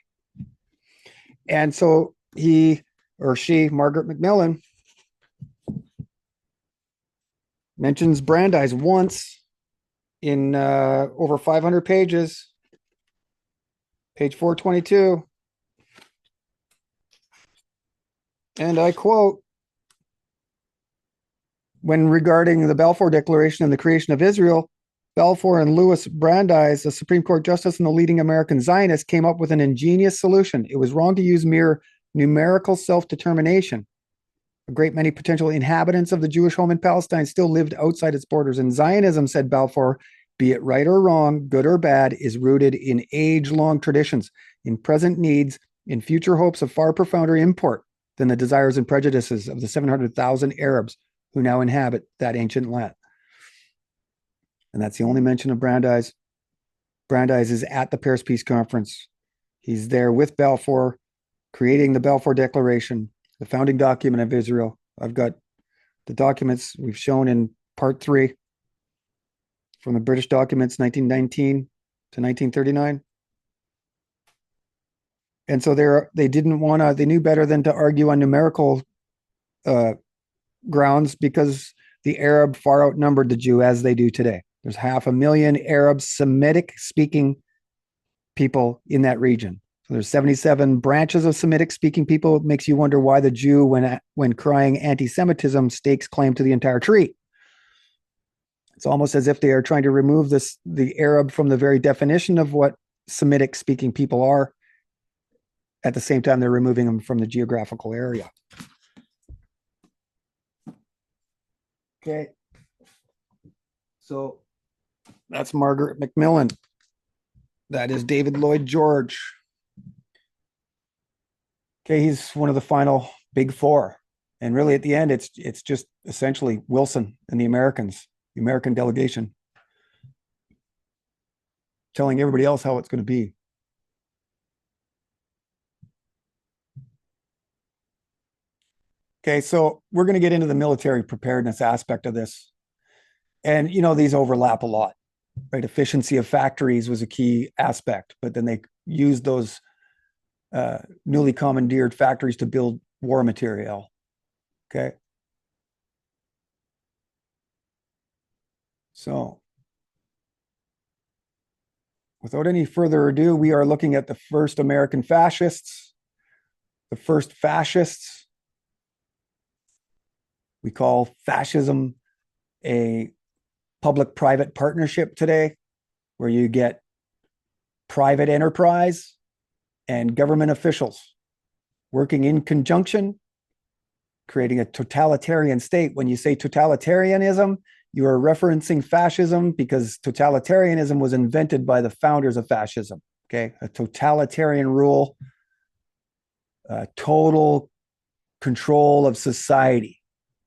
S1: And so he or she, Margaret Macmillan, mentions Brandeis once in over 500 pages, page 422. And I quote, when regarding the Balfour Declaration and the creation of Israel, Balfour and Louis Brandeis, a Supreme Court justice and the leading American Zionist, came up with an ingenious solution. It was wrong to use mere numerical self-determination. A great many potential inhabitants of the Jewish home in Palestine still lived outside its borders. And Zionism, said Balfour, be it right or wrong, good or bad, is rooted in age-long traditions, in present needs, in future hopes of far profounder import than the desires and prejudices of the 700,000 Arabs who now inhabit that ancient land. And that's the only mention of Brandeis. Brandeis is at the Paris Peace Conference. He's there with Balfour, creating the Balfour Declaration, the founding document of Israel. I've got the documents we've shown in part 3 from the British documents, 1919 to 1939. And so they didn't want to, they knew better than to argue on numerical grounds, because the Arab far outnumbered the Jew, as they do today. There's 500,000 Arab Semitic speaking people in that region. So there's 77 branches of Semitic speaking people. It makes you wonder why the Jew, when crying anti-Semitism, stakes claim to the entire tree. It's almost as if they are trying to remove the Arab from the very definition of what Semitic speaking people are. At the same time, they're removing them from the geographical area. Okay. So that's Margaret Macmillan. That is David Lloyd George. Okay, he's one of the final big four. And really, at the end, it's just essentially Wilson and the Americans, the American delegation, telling everybody else how it's going to be. Okay, so we're going to get into the military preparedness aspect of this. And, these overlap a lot, right? Efficiency of factories was a key aspect, but then they used those newly commandeered factories to build war material. Okay. So, without any further ado, we are looking at the first American fascists, the first fascists. We call fascism a public private partnership today, where you get private enterprise and government officials working in conjunction, creating a totalitarian state. When you say totalitarianism, you are referencing fascism because totalitarianism was invented by the founders of fascism. Okay, a totalitarian rule, total control of society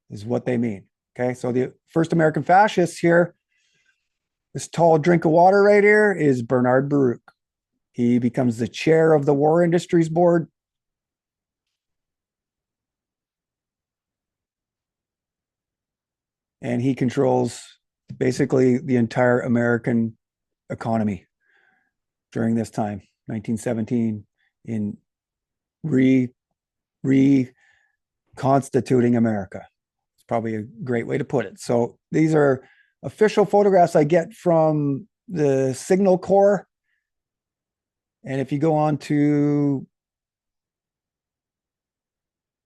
S1: is what they mean. Okay, so the first American fascists here, this tall drink of water right here, is Bernard Baruch. He becomes the chair of the War Industries Board. And he controls basically the entire American economy during this time, 1917, in reconstituting America. It's probably a great way to put it. So these are official photographs I get from the Signal Corps. And if you go on to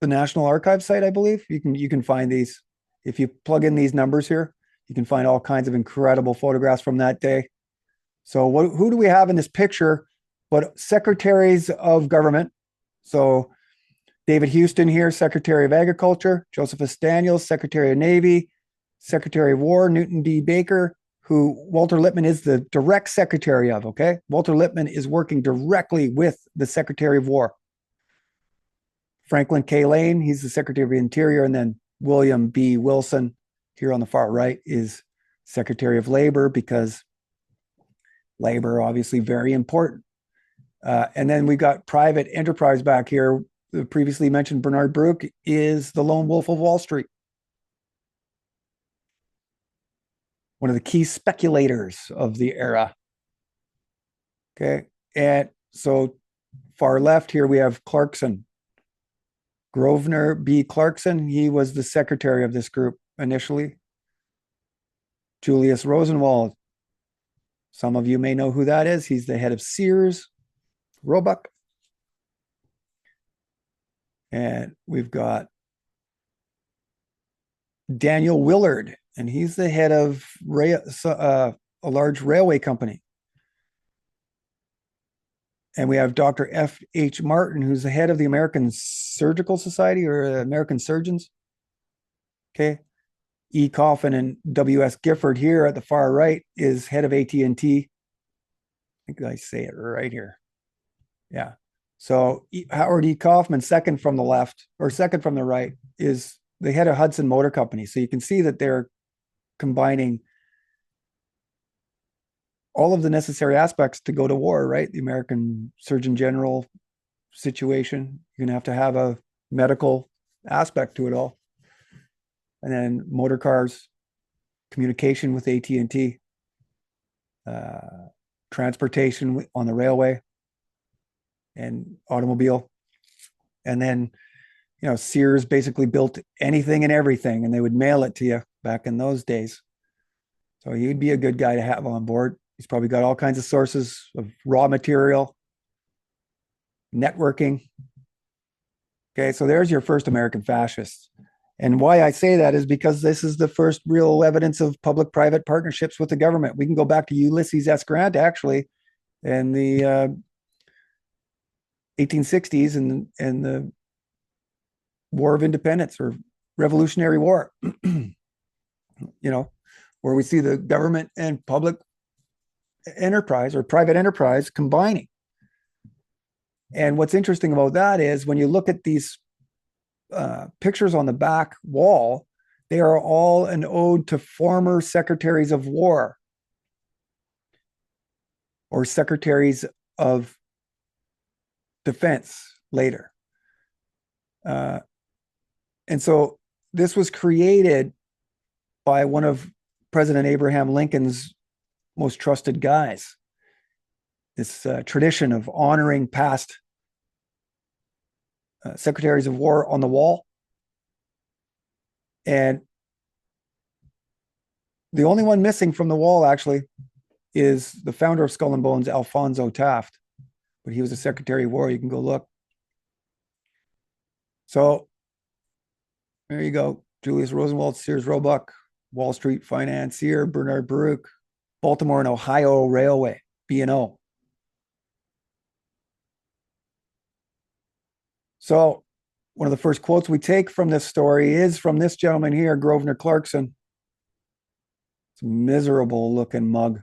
S1: the National Archives site, I believe, you can find these. If you plug in these numbers here, you can find all kinds of incredible photographs from that day. So who do we have in this picture but secretaries of government? So David Houston here, Secretary of Agriculture, Josephus Daniels, Secretary of Navy, Secretary of War, Newton D. Baker, who Walter Lippmann is the direct secretary of, okay? Walter Lippmann is working directly with the Secretary of War. Franklin K. Lane, he's the Secretary of the Interior, and then William B. Wilson here on the far right is Secretary of Labor, because labor obviously very important. And then we got private enterprise back here. The previously mentioned Bernard Baruch is the lone wolf of Wall Street, one of the key speculators of the era. Okay, and so far left here we have Clarkson, Grosvenor B. Clarkson. He was the secretary of this group initially. Julius Rosenwald, some of you may know who that is. He's the head of Sears, Roebuck. And we've got Daniel Willard, and he's the head of a large railway company. And we have Dr. F.H. Martin, who's the head of the American Surgical Society, or American Surgeons. Okay. E. Coffin and W.S. Gifford here at the far right is head of AT&T. I think I say it right here. Yeah. So Howard E. Kaufman, second from the left, or second from the right, is the head of Hudson Motor Company. So you can see that they're combining all of the necessary aspects to go to war, right? The American Surgeon General situation, you're going to have a medical aspect to it all. And then motor cars, communication with AT&T, transportation on the railway and automobile. And then, Sears basically built anything and everything, and they would mail it to you back in those days. So he'd be a good guy to have on board. He's probably got all kinds of sources of raw material, networking. Okay, so there's your first American fascists. And why I say that is because this is the first real evidence of public-private partnerships with the government. We can go back to Ulysses S. Grant, actually, in the 1860s and the War of Independence, or Revolutionary War, where we see the government and public enterprise or private enterprise combining. And what's interesting about that is when you look at these pictures on the back wall, they are all an ode to former secretaries of war or secretaries of defense later. And so this was created by one of President Abraham Lincoln's most trusted guys. This tradition of honoring past secretaries of war on the wall. And the only one missing from the wall, actually, is the founder of Skull and Bones, Alphonso Taft. But he was a Secretary of War. You can go look. So there you go. Julius Rosenwald, Sears Roebuck, Wall Street financier, Bernard Baruch, Baltimore and Ohio Railway, B&O. So one of the first quotes we take from this story is from this gentleman here, Grosvenor Clarkson. It's a miserable looking mug.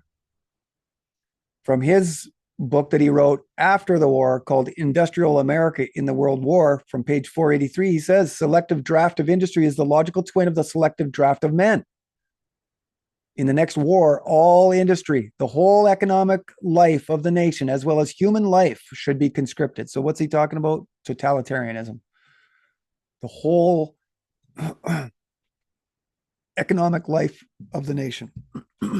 S1: From his book that he wrote after the war called Industrial America in the World War, from page 483, he says, selective draft of industry is the logical twin of the selective draft of men. In the next war, all industry, the whole economic life of the nation, as well as human life, should be conscripted. So what's he talking about? Totalitarianism. The whole economic life of the nation. So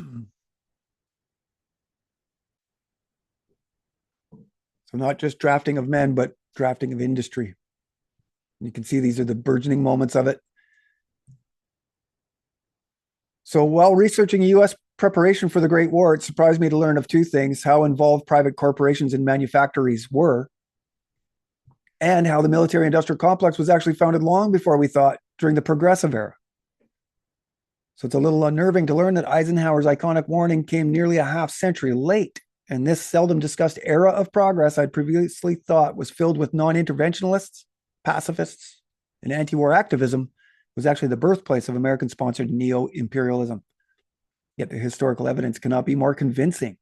S1: not just drafting of men, but drafting of industry. You can see these are the burgeoning moments of it. So while researching U.S. preparation for the Great War, it surprised me to learn of two things: how involved private corporations and manufactories were, and how the military-industrial complex was actually founded long before we thought, during the Progressive era. So it's a little unnerving to learn that Eisenhower's iconic warning came nearly a half century late. And this seldom discussed era of progress I'd previously thought was filled with non-interventionists, pacifists, and anti-war activism was actually the birthplace of American-sponsored neo-imperialism. Yet the historical evidence cannot be more convincing.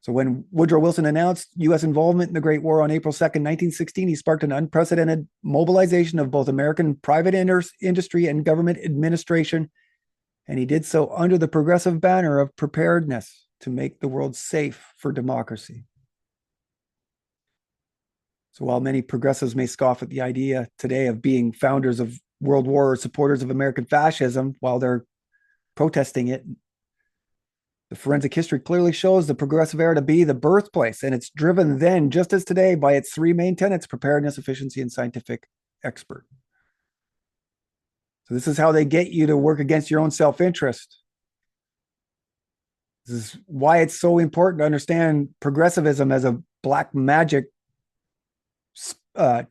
S1: So when Woodrow Wilson announced U.S. involvement in the Great War on April 2nd, 1916, he sparked an unprecedented mobilization of both American private industry and government administration. And he did so under the progressive banner of preparedness to make the world safe for democracy. So while many progressives may scoff at the idea today of being founders of World War or supporters of American fascism while they're protesting it, the forensic history clearly shows the progressive era to be the birthplace, and it's driven then, just as today, by its three main tenets: preparedness, efficiency, and scientific expert. So this is how they get you to work against your own self-interest. This is why it's so important to understand progressivism as a black magic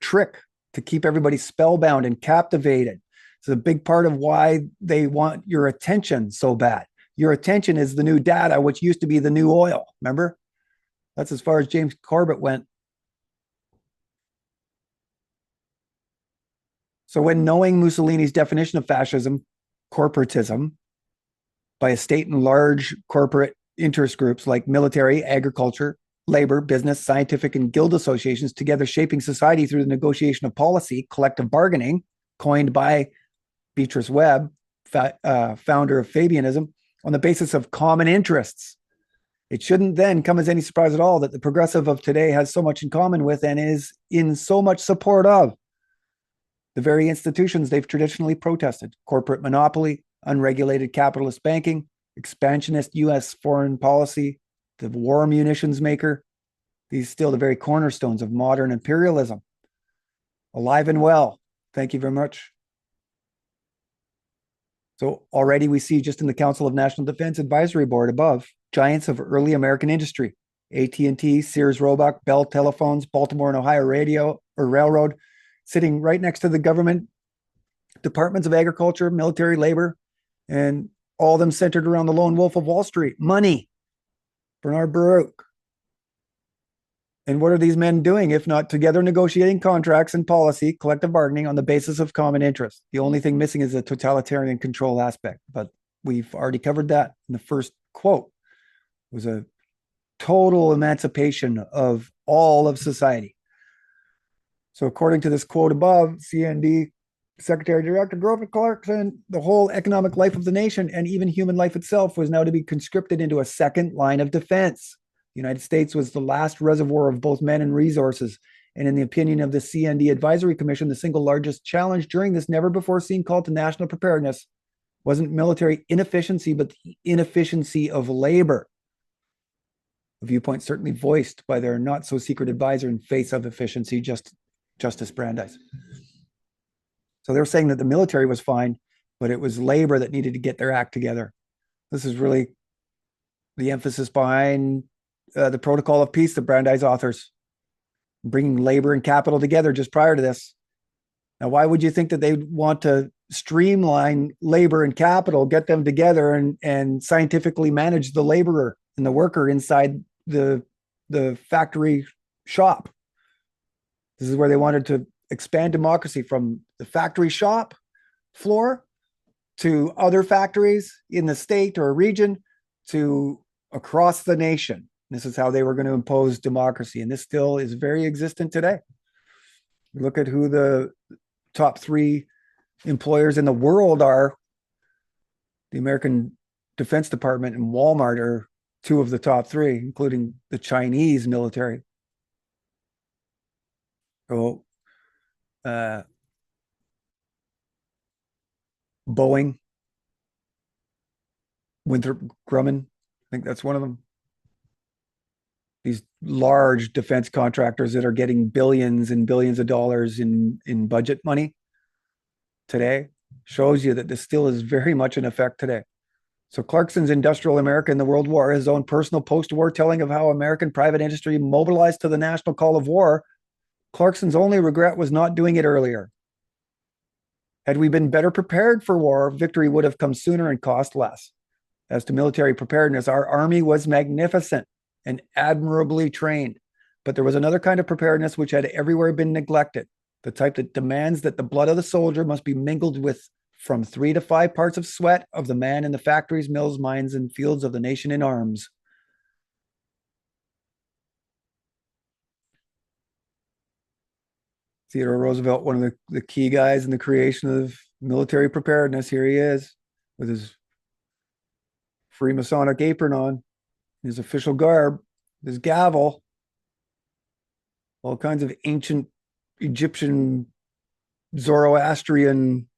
S1: trick to keep everybody spellbound and captivated. It's a big part of why they want your attention so bad. Your attention is the new data, which used to be the new oil. Remember? That's as far as James Corbett went. So when knowing Mussolini's definition of fascism, corporatism, by a state and large corporate interest groups like military, agriculture, labor, business, scientific, and guild associations, together shaping society through the negotiation of policy, collective bargaining, coined by Beatrice Webb, founder of Fabianism, on the basis of common interests. It shouldn't then come as any surprise at all that the progressive of today has so much in common with and is in so much support of the very institutions they've traditionally protested: corporate monopoly, unregulated capitalist banking, expansionist U.S. foreign policy, the war munitions maker. These still the very cornerstones of modern imperialism. Alive and well. Thank you very much. So already we see, just in the Council of National Defense Advisory Board above, giants of early American industry: AT&T, Sears Roebuck, Bell Telephones, Baltimore and Ohio Radio or Railroad, sitting right next to the government departments of agriculture, military, labor, and all of them centered around the lone wolf of Wall Street: money, Bernard Baruch. And what are these men doing if not together negotiating contracts and policy, collective bargaining on the basis of common interest? The only thing missing is the totalitarian control aspect, but we've already covered that in the first quote. It was a total emancipation of all of society. So according to this quote above, CND Secretary Director Grover Clarkson, the whole economic life of the nation and even human life itself was now to be conscripted into a second line of defense. The United States was the last reservoir of both men and resources. And in the opinion of the CND Advisory Commission, the single largest challenge during this never before seen call to national preparedness wasn't military inefficiency, but the inefficiency of labor. A viewpoint certainly voiced by their not so secret advisor in face of efficiency, Justice Brandeis. So they were saying that the military was fine, but it was labor that needed to get their act together. This is really the emphasis behind the Protocol of Peace that Brandeis authors, bringing labor and capital together just prior to this. Now, why would you think that they'd want to streamline labor and capital, get them together and scientifically manage the laborer and the worker inside the factory shop? This is where they wanted to expand democracy from the factory shop floor to other factories in the state or region to across the nation. This is how they were going to impose democracy. And this still is very existent today. Look at who the top 3 employers in the world are. The American Defense Department and Walmart are 2 of the top 3, including the Chinese military. So, Boeing, Winthrop Grumman, I think that's one of them. These large defense contractors that are getting billions and billions of dollars in budget money today shows you that this still is very much in effect today. So Clarkson's Industrial America in the World War, his own personal post-war telling of how American private industry mobilized to the national call of war. Clarkson's only regret was not doing it earlier. Had we been better prepared for war, victory would have come sooner and cost less. As to military preparedness, our army was magnificent and admirably trained, but there was another kind of preparedness which had everywhere been neglected, the type that demands that the blood of the soldier must be mingled with from 3 to 5 parts of sweat of the man in the factories, mills, mines, and fields of the nation in arms. Theodore Roosevelt, one of the key guys in the creation of military preparedness. Here he is with his Freemasonic apron on, his official garb, his gavel, all kinds of ancient Egyptian, Zoroastrian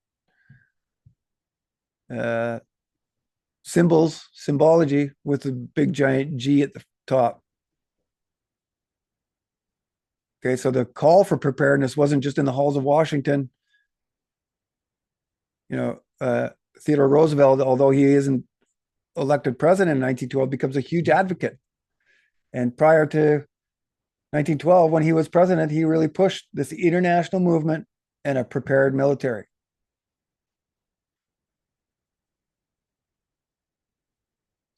S1: symbology with a big giant G at the top. Okay, so the call for preparedness wasn't just in the halls of Washington. Theodore Roosevelt, although he isn't elected president in 1912, becomes a huge advocate. And prior to 1912, when he was president, he really pushed this international movement and a prepared military.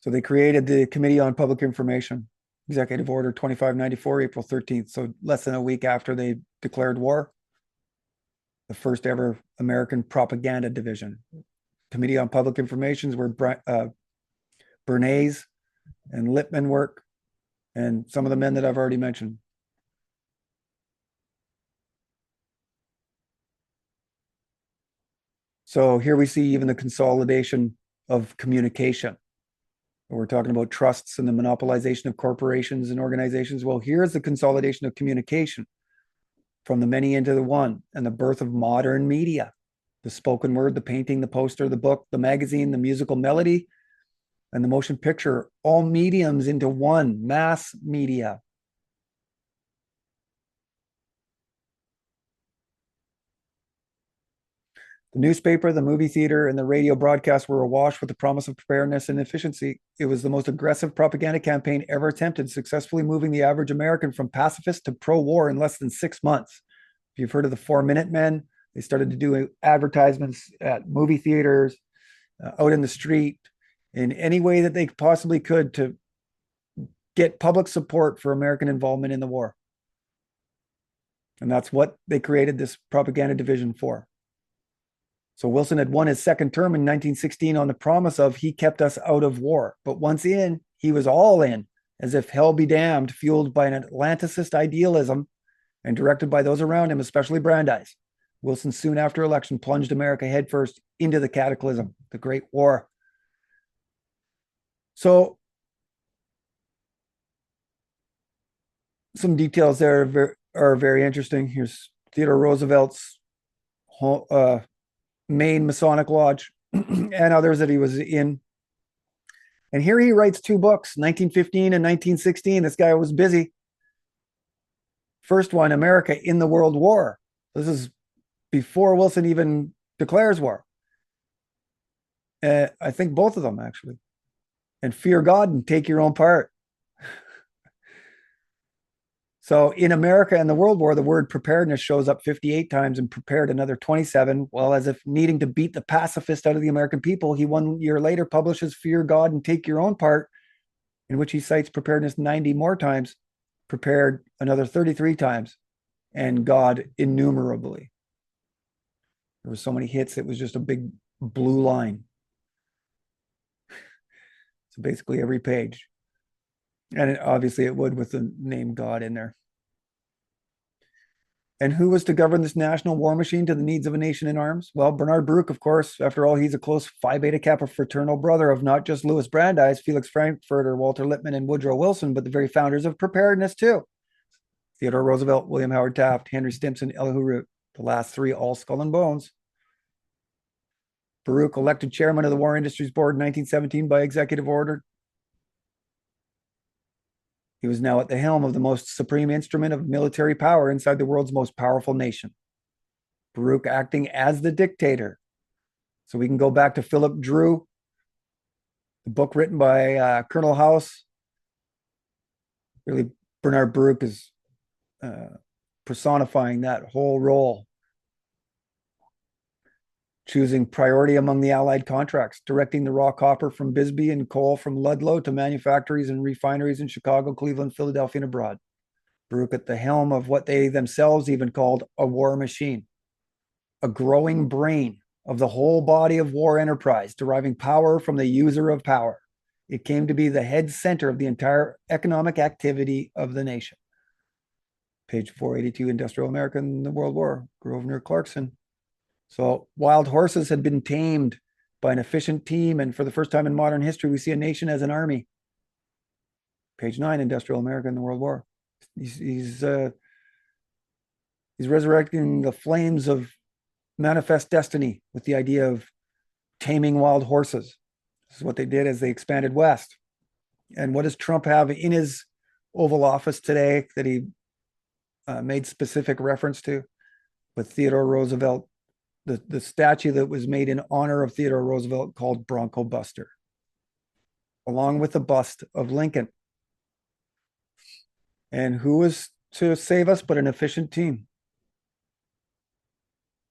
S1: So they created the Committee on Public Information, Executive Order 2594, April 13th. So less than a week after they declared war, the first ever American propaganda division. Committee on Public Information is where Bernays and Lippmann work, and some of the men that I've already mentioned. So here we see even the consolidation of communication. We're talking about trusts and the monopolization of corporations and organizations. Well, here's the consolidation of communication from the many into the one, and the birth of modern media, the spoken word, the painting, the poster, the book, the magazine, the musical melody, and the motion picture, all mediums into one, mass media. The newspaper, the movie theater, and the radio broadcast were awash with the promise of preparedness and efficiency. It was the most aggressive propaganda campaign ever attempted, successfully moving the average American from pacifist to pro-war in less than 6 months. If you've heard of the 4-Minute Men, they started to do advertisements at movie theaters, out in the street, in any way that they possibly could to get public support for American involvement in the war. And that's what they created this propaganda division for. So Wilson had won his second term in 1916 on the promise of he kept us out of war. But once in, he was all in, as if hell be damned, fueled by an Atlanticist idealism and directed by those around him, especially Brandeis, Wilson soon after election plunged America headfirst into the cataclysm, the Great War. So some details there are very interesting. Here's Theodore Roosevelt's main Masonic lodge and others that he was in. And here he writes two books, 1915 and 1916. This guy was busy. First one, America in the World War. This is before Wilson even declares war. I think both of them, actually. And Fear God and Take Your Own Part. So in America and the World War, the word preparedness shows up 58 times and prepared another 27. Well, as if needing to beat the pacifist out of the American people, he 1 year later publishes Fear God and Take Your Own Part, in which he cites preparedness 90 more times, prepared another 33 times, and God innumerably. There were so many hits, it was just a big blue line. So basically every page. And obviously it would with the name God in there. And who was to govern this national war machine to the needs of a nation in arms? Well, Bernard Baruch, of course. After all, he's a close Phi Beta Kappa fraternal brother of not just Louis Brandeis, Felix Frankfurter, Walter Lippmann, and Woodrow Wilson, but the very founders of preparedness too. Theodore Roosevelt, William Howard Taft, Henry Stimson, Elihu Root, the last three all skull and bones. Baruch elected chairman of the War Industries Board in 1917 by executive order. He was now at the helm of the most supreme instrument of military power inside the world's most powerful nation. Baruch acting as the dictator. So we can go back to Philip Drew, the book written by Colonel House. Really, Bernard Baruch is personifying that whole role. Choosing priority among the Allied contracts, directing the raw copper from Bisbee and coal from Ludlow to manufactories and refineries in Chicago, Cleveland, Philadelphia, and abroad. Baruch at the helm of what they themselves even called a war machine, a growing brain of the whole body of war enterprise, deriving power from the user of power. It came to be the head center of the entire economic activity of the nation. Page 482, Industrial America in the World War, Grosvenor Clarkson. So wild horses had been tamed by an efficient team, and for the first time in modern history, we see a nation as an army. Page 9, Industrial America in the World War. He's resurrecting the flames of manifest destiny with the idea of taming wild horses. This is what they did as they expanded west. And what does Trump have in his Oval Office today that he made specific reference to? With Theodore Roosevelt, the statue that was made in honor of Theodore Roosevelt called Bronco Buster, along with the bust of Lincoln. And who was to save us but an efficient team?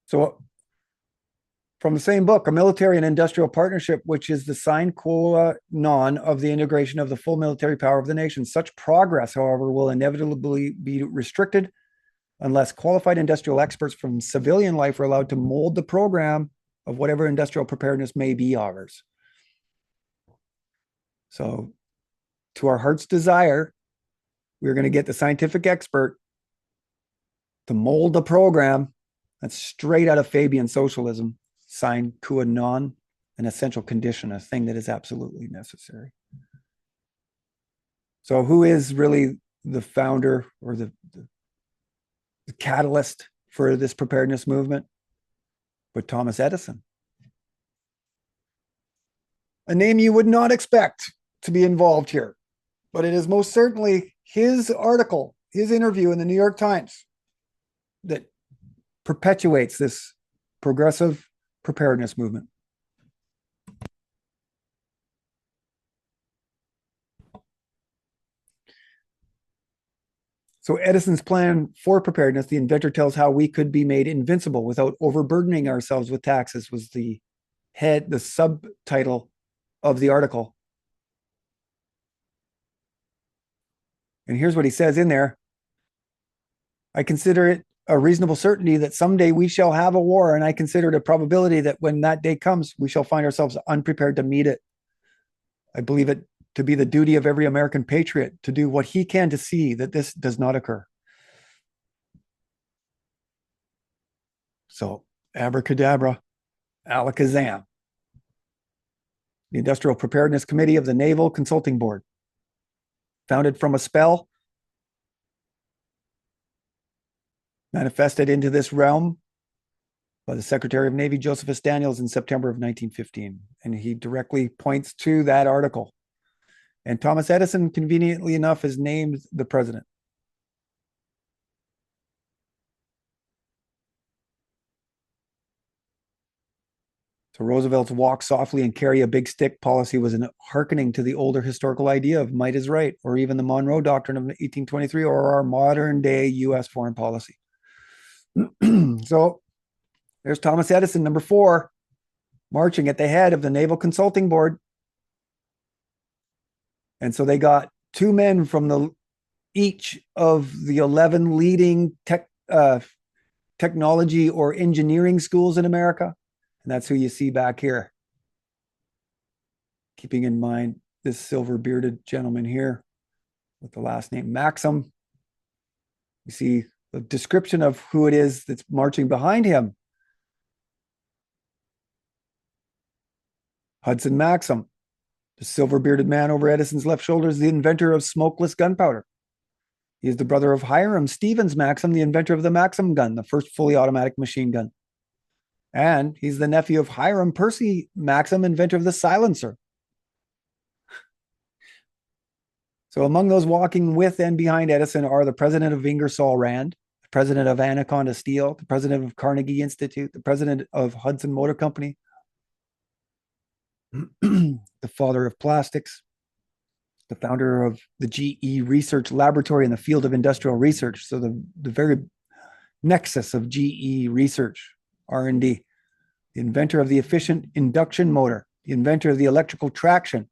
S1: So from the same book, A Military and Industrial Partnership, which is the sine qua non of the integration of the full military power of the nation. Such progress, however, will inevitably be restricted unless qualified industrial experts from civilian life are allowed to mold the program of whatever industrial preparedness may be ours. So to our heart's desire, we're going to get the scientific expert to mold the program that's straight out of Fabian socialism, sine qua non, an essential condition, a thing that is absolutely necessary. So who is really the founder or the catalyst for this preparedness movement? But Thomas Edison. A name you would not expect to be involved here, but it is most certainly his article, his interview in the New York Times that perpetuates this progressive preparedness movement. So Edison's plan for preparedness, the inventor tells how we could be made invincible without overburdening ourselves with taxes, was the subtitle of the article. And here's what he says in there. I consider it a reasonable certainty that someday we shall have a war, and I consider it a probability that when that day comes, we shall find ourselves unprepared to meet it. I believe it to be the duty of every American patriot to do what he can to see that this does not occur. So abracadabra, alakazam. The Industrial Preparedness Committee of the Naval Consulting Board, founded from a spell, manifested into this realm by the Secretary of Navy, Josephus Daniels, in September of 1915. And he directly points to that article. And Thomas Edison, conveniently enough, is named the president. So Roosevelt's walk softly and carry a big stick policy was an hearkening to the older historical idea of might is right, or even the Monroe Doctrine of 1823, or our modern day US foreign policy. So there's Thomas Edison, number 4, marching at the head of the Naval Consulting Board. And so they got 2 men from each of the 11 leading technology or engineering schools in America. And that's who you see back here. Keeping in mind this silver-bearded gentleman here with the last name Maxim. You see the description of who it is that's marching behind him. Hudson Maxim, the silver-bearded man over Edison's left shoulder, is the inventor of smokeless gunpowder. He is the brother of Hiram Stevens Maxim, the inventor of the Maxim gun, the first fully automatic machine gun. And he's the nephew of Hiram Percy Maxim, inventor of the silencer. So among those walking with and behind Edison are the president of Ingersoll Rand, the president of Anaconda Steel, the president of Carnegie Institute, the president of Hudson Motor Company, the father of plastics, the founder of the GE Research Laboratory in the field of industrial research. So the very nexus of GE research, R&D, the inventor of the efficient induction motor, the inventor of the electrical traction,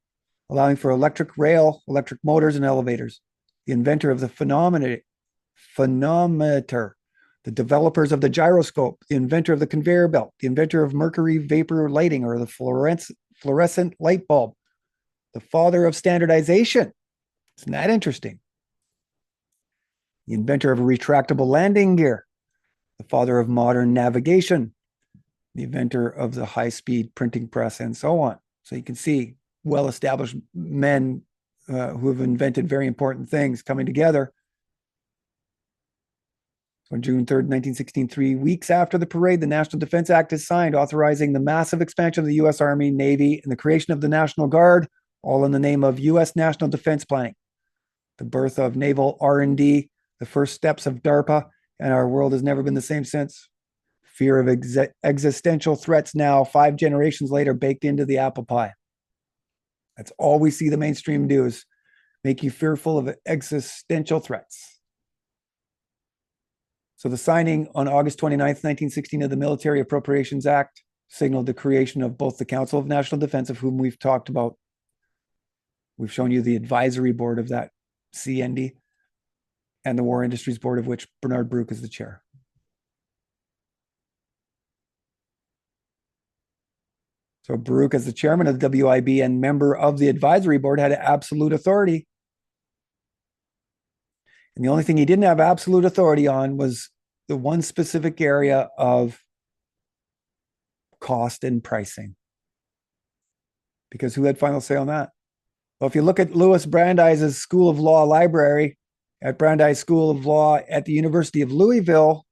S1: allowing for electric rail, electric motors, and elevators, the inventor of the phonometer, the developers of the gyroscope, the inventor of the conveyor belt, the inventor of mercury vapor lighting or the fluorescent light bulb, the father of standardization. Isn't that interesting? The inventor of a retractable landing gear, the father of modern navigation, the inventor of the high-speed printing press, and so on. So you can see well-established men who have invented very important things coming together. So on June 3rd, 1916, 3 weeks after the parade, the National Defense Act is signed, authorizing the massive expansion of the U.S. Army, Navy, and the creation of the National Guard, all in the name of U.S. national defense planning. The birth of naval R&D, the first steps of DARPA, and our world has never been the same since. Fear of existential threats now, 5 generations later, baked into the apple pie. That's all we see the mainstream do, is make you fearful of existential threats. So the signing on August 29th, 1916 of the Military Appropriations Act signaled the creation of both the Council of National Defense, of whom we've talked about. We've shown you the advisory board of that CND, and the War Industries Board, of which Bernard Baruch is the chair. So Baruch, as the chairman of the WIB and member of the advisory board, had absolute authority. And the only thing he didn't have absolute authority on was the one specific area of cost and pricing. Because who had final say on that? Well, if you look at Louis Brandeis' School of Law library at Brandeis School of Law at the University of Louisville,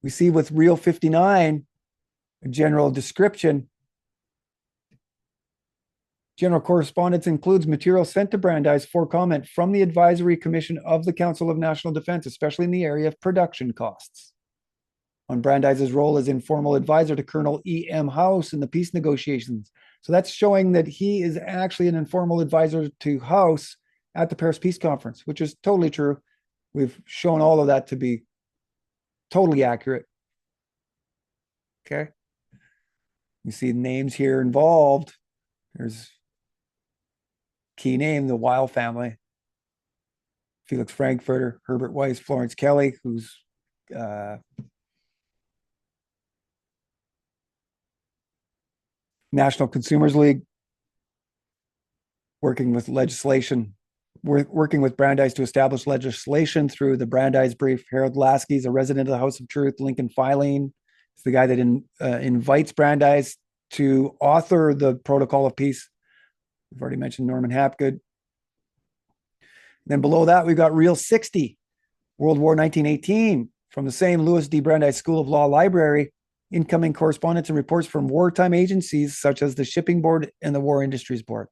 S1: we see with Reel 59 a general description. General correspondence includes material sent to Brandeis for comment from the Advisory Commission of the Council of National Defense, especially in the area of production costs. On Brandeis' role as informal advisor to Colonel E.M. House in the peace negotiations. So that's showing that he is actually an informal advisor to House at the Paris Peace Conference, which is totally true. We've shown all of that to be totally accurate. Okay. You see names here involved. There's key name, the Weil family. Felix Frankfurter, Herbert Weiss, Florence Kelly, who's National Consumers League, working with legislation, working with Brandeis to establish legislation through the Brandeis Brief. Harold Lasky is a resident of the House of Truth. Lincoln Filene, It's the guy that invites Brandeis to author the Protocol of Peace. We've already mentioned Norman Hapgood. Then below that, we've got Reel 60, World War 1918, from the same Louis D. Brandeis School of Law Library, incoming correspondence and reports from wartime agencies such as the Shipping Board and the War Industries Board.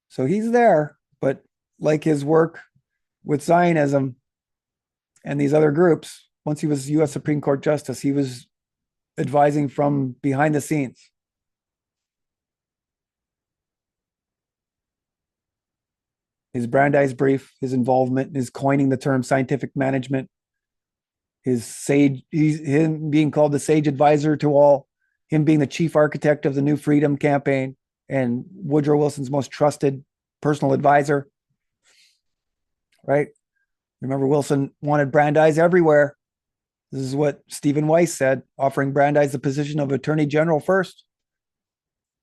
S1: So he's there, but like his work with Zionism and these other groups, once he was US Supreme Court Justice, he was advising from behind the scenes. His Brandeis brief, his involvement, his coining the term scientific management, his sage, him being called the sage advisor to all, him being the chief architect of the New Freedom campaign, and Woodrow Wilson's most trusted personal advisor. Right? Remember, Wilson wanted Brandeis everywhere. This is what Stephen Weiss said, offering Brandeis the position of Attorney General first,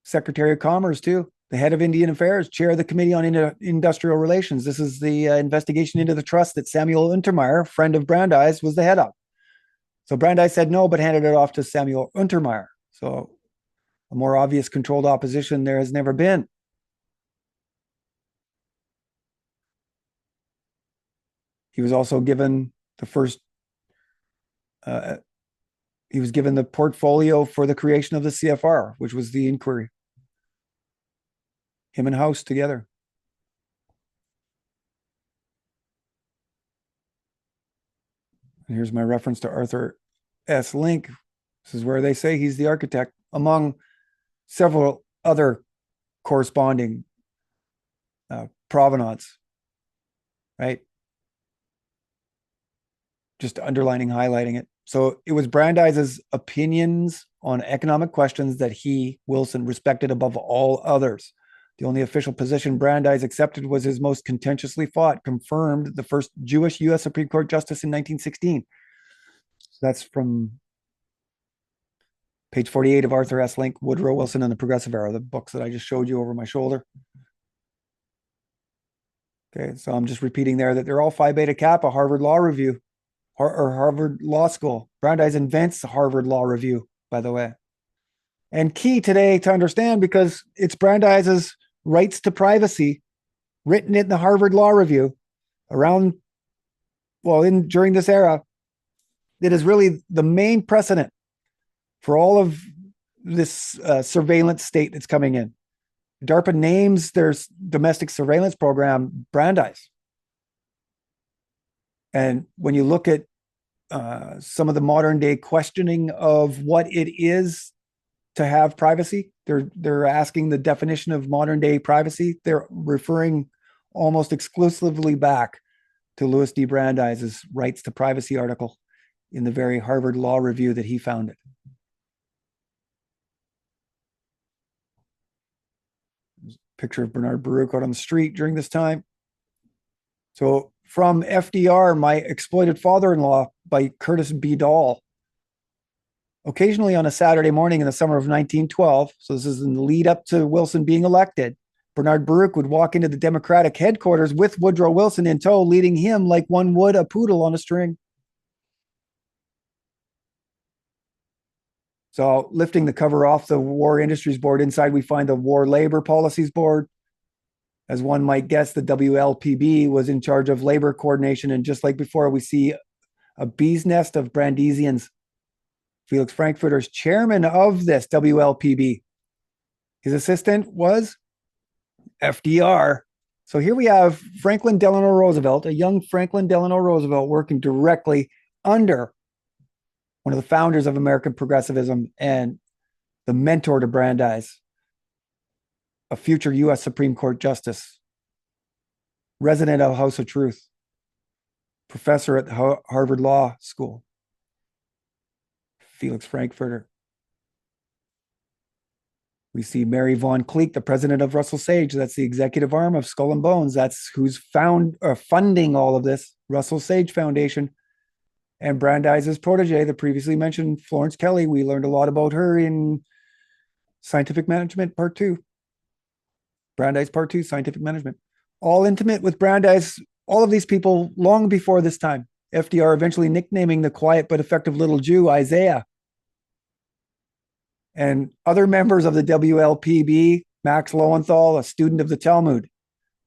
S1: Secretary of Commerce too, the head of Indian Affairs, chair of the Committee on Industrial Relations. This is the investigation into the trust that Samuel Untermeyer, friend of Brandeis, was the head of. So Brandeis said no, but handed it off to Samuel Untermeyer. So a more obvious controlled opposition there has never been. He was also given the first, he was given the portfolio for the creation of the CFR, which was the inquiry. Him and House together. And here's my reference to Arthur S. Link. This is where they say he's the architect, among several other corresponding provenance, right? Just underlining, highlighting it. So it was Brandeis's opinions on economic questions that he, Wilson, respected above all others. The only official position Brandeis accepted was his most contentiously fought, confirmed the first Jewish U.S. Supreme Court justice in 1916. That's from page 48 of Arthur S. Link, Woodrow Wilson and the Progressive Era, the books that I just showed you over my shoulder. Okay, so I'm just repeating there that they're all Phi Beta Kappa, Harvard Law Review, or Harvard Law School. Brandeis invents the Harvard Law Review, by the way. And key today to understand, because it's Brandeis's rights to privacy written in the Harvard Law Review around, during this era, it is really the main precedent for all of this surveillance state that's coming in. DARPA names their domestic surveillance program Brandeis. And when you look at some of the modern day questioning of what it is to have privacy, they're asking the definition of modern day privacy. They're referring almost exclusively back to Louis D. Brandeis's rights to privacy article in the very Harvard Law Review that he founded. There's a picture of Bernard Baruch out on the street during this time. So from FDR, My Exploited Father-in-Law by Curtis B. Dahl. Occasionally on a Saturday morning in the summer of 1912, so this is in the lead up to Wilson being elected, Bernard Baruch would walk into the Democratic headquarters with Woodrow Wilson in tow, leading him like one would a poodle on a string. So lifting the cover off the War Industries Board, inside we find the War Labor Policies Board. As one might guess, the WLPB was in charge of labor coordination. And just like before, we see a bee's nest of Brandeisians. Felix Frankfurter is chairman of this WLPB. His assistant was FDR. So here we have Franklin Delano Roosevelt, a young Franklin Delano Roosevelt, working directly under one of the founders of American progressivism and the mentor to Brandeis, a future U.S. Supreme Court justice, resident of House of Truth, professor at the Harvard Law School, Felix Frankfurter. We see Mary Von Cleek, the president of Russell Sage. That's the executive arm of Skull and Bones. That's who's funding all of this, Russell Sage Foundation. And Brandeis's protege, the previously mentioned Florence Kelly. We learned a lot about her in Scientific Management Part 2. Brandeis Part 2, Scientific Management. all intimate with Brandeis, all of these people long before this time. FDR eventually nicknaming the quiet but effective little Jew Isaiah. And other members of the WLPB, Max Lowenthal, a student of the Talmud,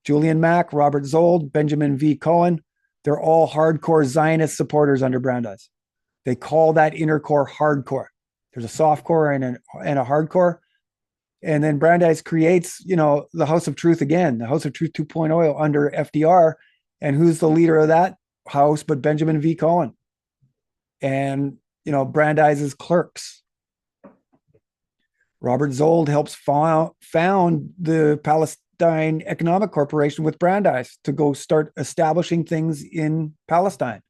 S1: Julian Mack, Robert Zold, Benjamin V. Cohen, they're all hardcore Zionist supporters under Brandeis. They call that inner core hardcore. There's a soft core and a hardcore. And then Brandeis creates, the House of Truth again, the House of Truth 2.0 under FDR. And who's the leader of that house but Benjamin V. Cohen? And, Brandeis's clerks. Robert Zold helps found the Palestine Economic Corporation with Brandeis to go start establishing things in Palestine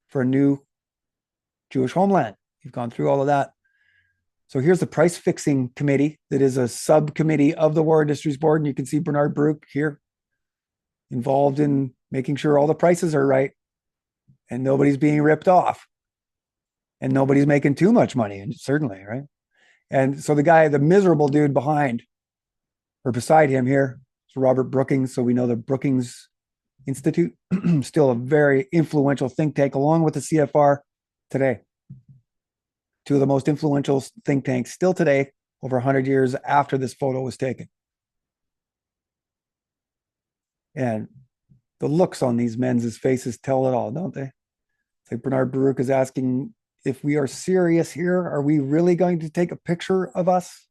S1: for a new Jewish homeland. You've gone through all of that. So here's the price fixing committee that is a subcommittee of the War Industries Board. And you can see Bernard Baruch here involved in making sure all the prices are right and nobody's being ripped off and nobody's making too much money. And certainly, right? And so the miserable dude behind or beside him here is Robert Brookings. So we know the Brookings Institute, still a very influential think tank along with the CFR today. Two of the most influential think tanks still today, over 100 years after this photo was taken. And the looks on these men's faces tell it all, don't they? It's like Bernard Baruch is asking, if we are serious here, are we really going to take a picture of us?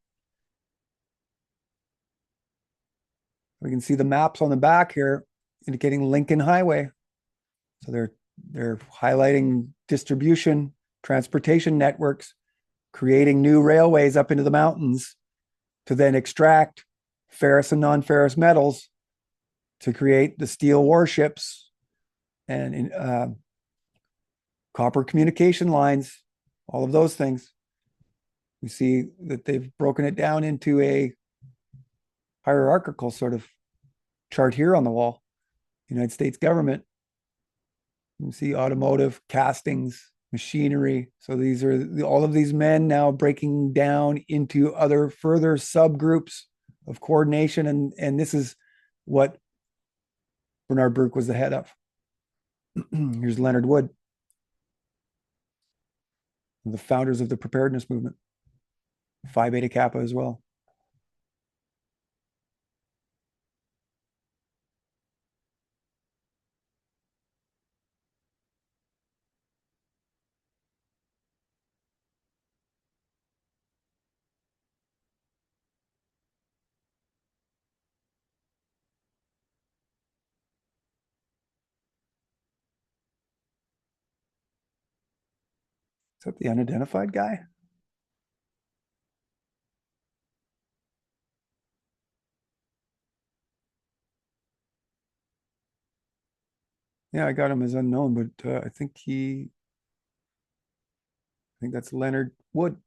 S1: We can see the maps on the back here indicating Lincoln Highway. So they're highlighting distribution, transportation networks, creating new railways up into the mountains to then extract ferrous and non-ferrous metals to create the steel warships and copper communication lines, all of those things. We see that they've broken it down into a hierarchical sort of chart here on the wall. United States government. You see automotive, castings, machinery. So these are all of these men now breaking down into other further subgroups of coordination. And this is what Bernard Baruch was the head of. Here's Leonard Wood, the founders of the preparedness movement, Phi Beta Kappa as well. Is that the unidentified guy? Yeah, I got him as unknown, but I think that's Leonard Wood.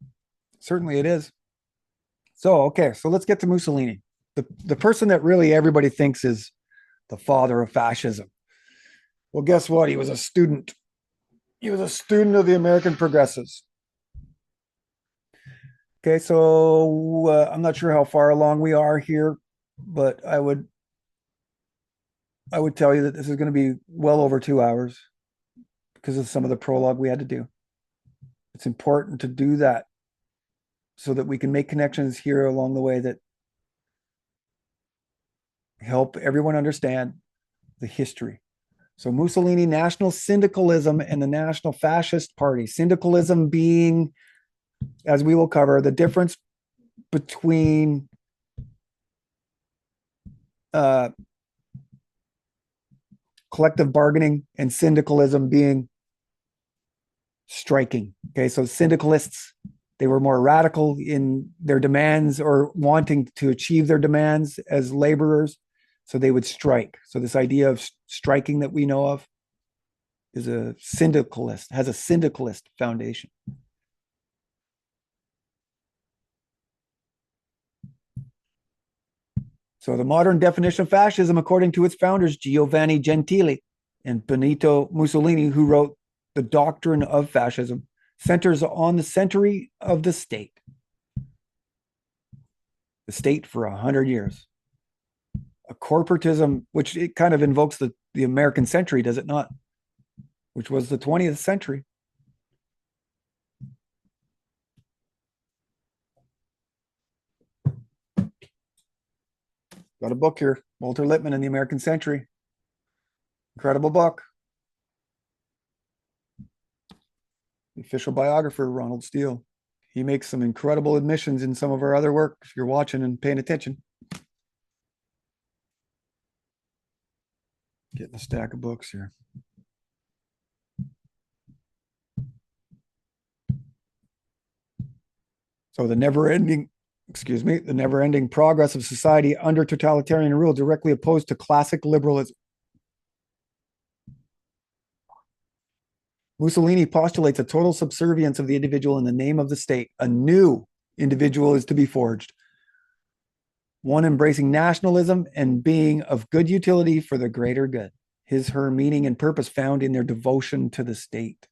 S1: Certainly it is. So, okay, so let's get to Mussolini, the person that really everybody thinks is the father of fascism. Well, guess what? He was a student. He was a student of the American progressives. Okay, so I'm not sure how far along we are here, but I would tell you that this is going to be well over 2 hours because of some of the prologue we had to do. It's important to do that so that we can make connections here along the way that help everyone understand the history. So Mussolini, National Syndicalism, and the National Fascist Party. Syndicalism being, as we will cover, the difference between collective bargaining and syndicalism being striking. Okay, so syndicalists, they were more radical in their demands or wanting to achieve their demands as laborers. So they would strike. So this idea of striking that we know of is has a syndicalist foundation. So the modern definition of fascism, according to its founders, Giovanni Gentili and Benito Mussolini, who wrote The Doctrine of Fascism, centers on the century of the state. The state for 100 years. a corporatism, which it kind of invokes the American century, does it not? Which was the 20th century. Got a book here, Walter Lippmann and the American Century. Incredible book. The official biographer, Ronald Steele. He makes some incredible admissions in some of our other work, if you're watching and paying attention. Getting a stack of books here. So the never-ending progress of society under totalitarian rule directly opposed to classic liberalism. Mussolini postulates a total subservience of the individual in the name of the state. A new individual is to be forged, one embracing nationalism and being of good utility for the greater good. Her meaning and purpose found in their devotion to the state.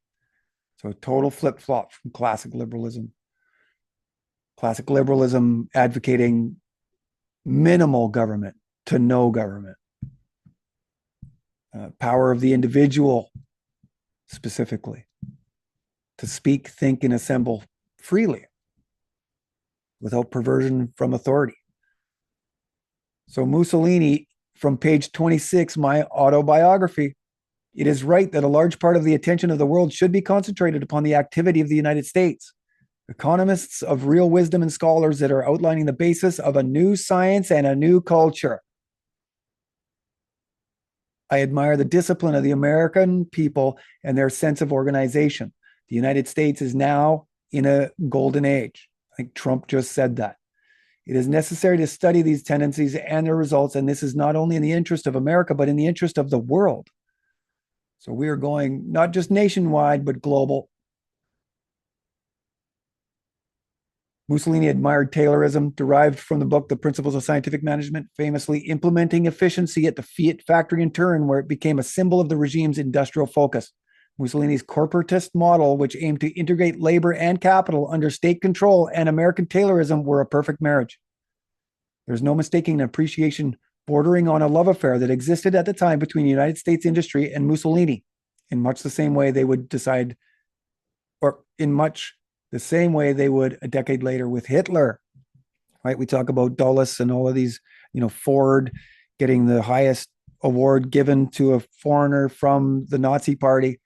S1: So a total flip-flop from classic liberalism. Classic liberalism advocating minimal government to no government. Power of the individual, specifically, to speak, think, and assemble freely without perversion from authority. So Mussolini, from page 26, my autobiography, it is right that a large part of the attention of the world should be concentrated upon the activity of the United States. Economists of real wisdom and scholars that are outlining the basis of a new science and a new culture. I admire the discipline of the American people and their sense of organization. The United States is now in a golden age. I think Trump just said that. It is necessary to study these tendencies and their results, and this is not only in the interest of America, but in the interest of the world. So we are going not just nationwide, but global. Mussolini admired Taylorism, derived from the book The Principles of Scientific Management, famously implementing efficiency at the Fiat factory in Turin, where it became a symbol of the regime's industrial focus. Mussolini's corporatist model, which aimed to integrate labor and capital under state control, and American Taylorism were a perfect marriage. There's no mistaking an appreciation bordering on a love affair that existed at the time between United States industry and Mussolini, in much the same way they would decide, or in much the same way they would a decade later with Hitler, right? We talk about Dulles and all of these, Ford getting the highest award given to a foreigner from the Nazi party.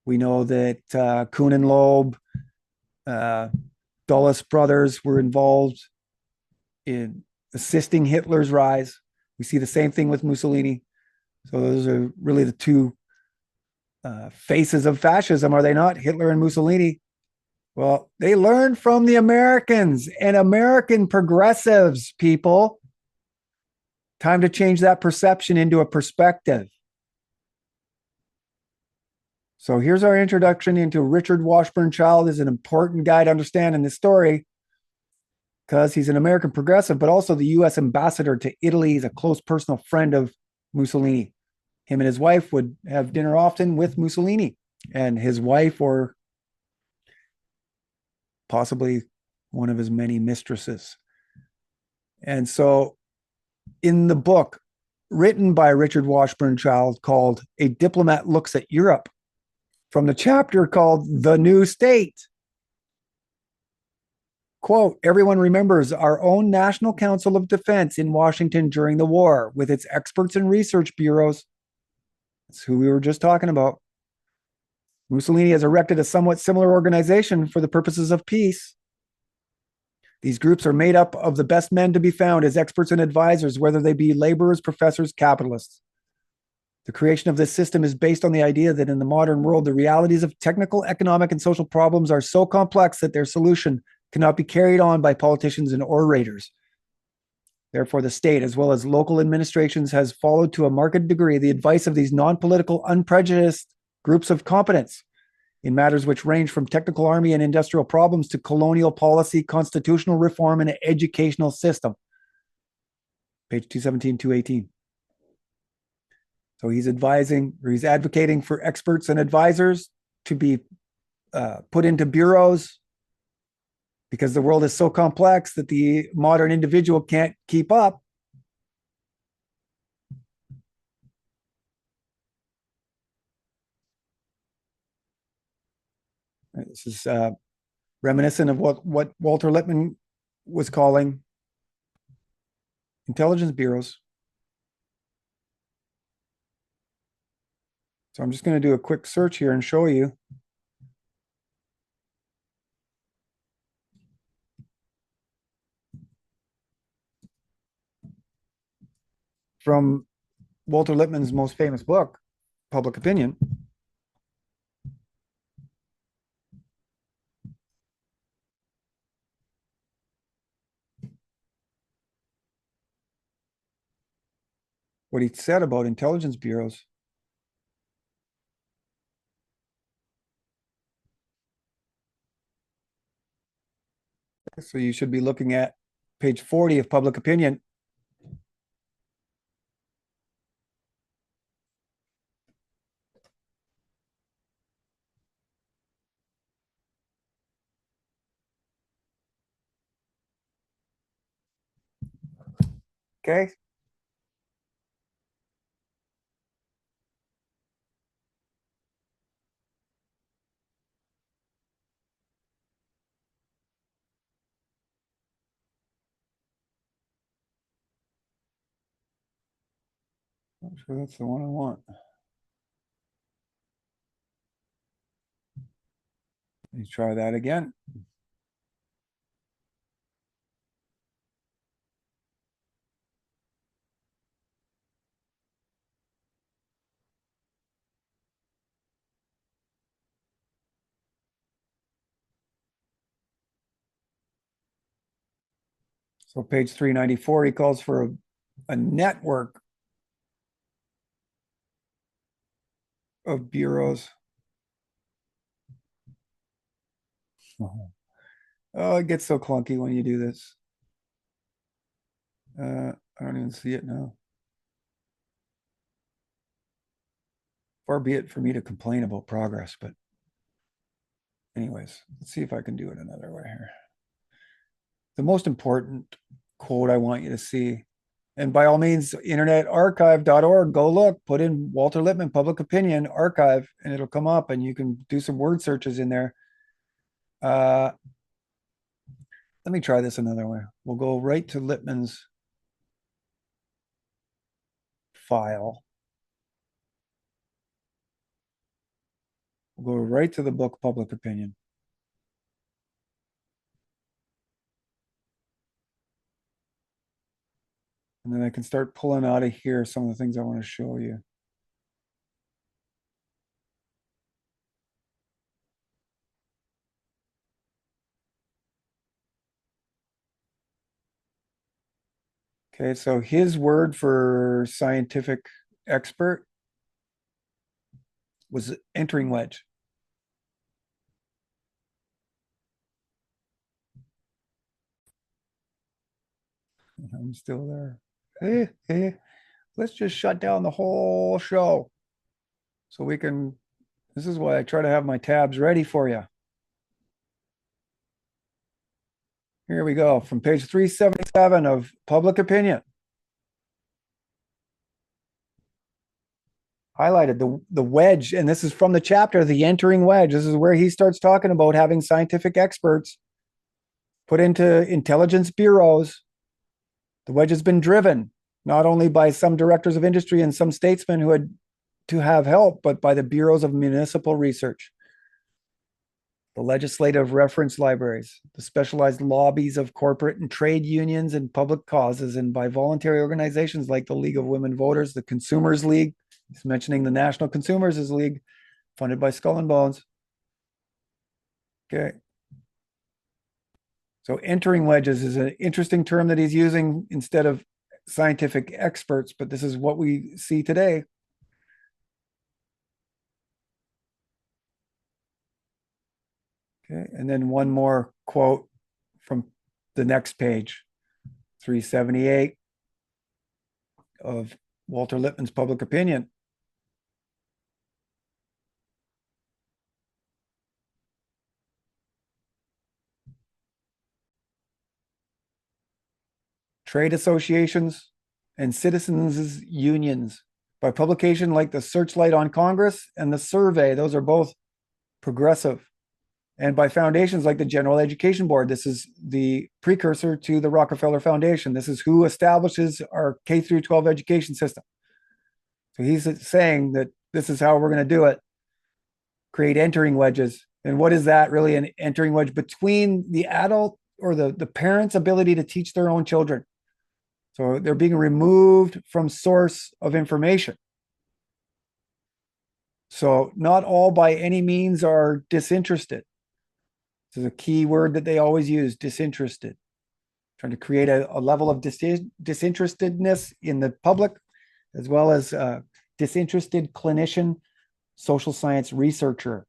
S1: We know that Kuhn and Loeb, Dulles brothers were involved in assisting Hitler's rise. We see the same thing with Mussolini. So those are really the two faces of fascism, are they not? Hitler and Mussolini. Well, they learned from the Americans and American progressives, people. Time to change that perception into a perspective. So here's our introduction into Richard Washburn Child is an important guy to understand in this story because he's an American progressive, but also the U.S. ambassador to Italy. He's a close personal friend of Mussolini. Him and his wife would have dinner often with Mussolini, and his wife, or possibly one of his many mistresses. And so in the book written by Richard Washburn Child called A Diplomat Looks at Europe, from the chapter called The New State, quote, everyone remembers our own National Council of Defense in Washington during the war with its experts and research bureaus. That's who we were just talking about. Mussolini has erected a somewhat similar organization for the purposes of peace. These groups are made up of the best men to be found as experts and advisors, whether they be laborers, professors, capitalists. The creation of this system is based on the idea that in the modern world, the realities of technical, economic, and social problems are so complex that their solution cannot be carried on by politicians and orators. Therefore, the state, as well as local administrations, has followed to a marked degree the advice of these non-political, unprejudiced groups of competence in matters which range from technical army and industrial problems to colonial policy, constitutional reform, and educational system. Page 217, 218. So he's advocating for experts and advisors to be put into bureaus because the world is so complex that the modern individual can't keep up. This is reminiscent of what Walter Lippmann was calling intelligence bureaus. So I'm just going to do a quick search here and show you. From Walter Lippmann's most famous book, Public Opinion. What he said about intelligence bureaus. So you should be looking at page 40 of Public Opinion. Okay. I'm sure that's the one I want. Let me try that again. So page 394, he calls for a network of bureaus. Oh, it gets so clunky when you do this. I don't even see it now. Far be it for me to complain about progress, but anyways, let's see if I can do it another way here. The most important quote I want you to see, and by all means, internetarchive.org, go look, put in Walter Lippmann, Public Opinion, archive, and it'll come up and you can do some word searches in there. Let me try this another way. We'll go right to Lippmann's file. We'll go right to the book Public Opinion. And then I can start pulling out of here some of the things I want to show you. Okay, so his word for scientific expert was entering wedge. I'm still there. Let's just shut down the whole show so we can. This is why I try to have my tabs ready for you. Here we go from page 377 of Public Opinion. Highlighted the wedge, and this is from the chapter, The Entering Wedge. This is where he starts talking about having scientific experts put into intelligence bureaus. The wedge has been driven not only by some directors of industry and some statesmen who had to have help, but by the bureaus of municipal research, the legislative reference libraries, the specialized lobbies of corporate and trade unions and public causes, and by voluntary organizations like the League of Women Voters, the Consumers League. He's mentioning the National Consumers League, funded by Skull and Bones. Okay. So entering wedges is an interesting term that he's using instead of scientific experts, but this is what we see today. Okay, and then one more quote from the next page, 378 of Walter Lippmann's Public Opinion. Trade associations and citizens' unions by publication like the Searchlight on Congress and the Survey. Those are both progressive. and by foundations like the General Education Board. This is the precursor to the Rockefeller Foundation. This is who establishes our K through 12 education system. So he's saying that this is how we're going to do it. Create entering wedges. And what is that really? An entering wedge between the adult or the parent's ability to teach their own children. So they're being removed from source of information. So not all by any means are disinterested. This is a key word that they always use, disinterested. Trying to create a level of disinterestedness in the public, as well as disinterested clinician, social science researcher.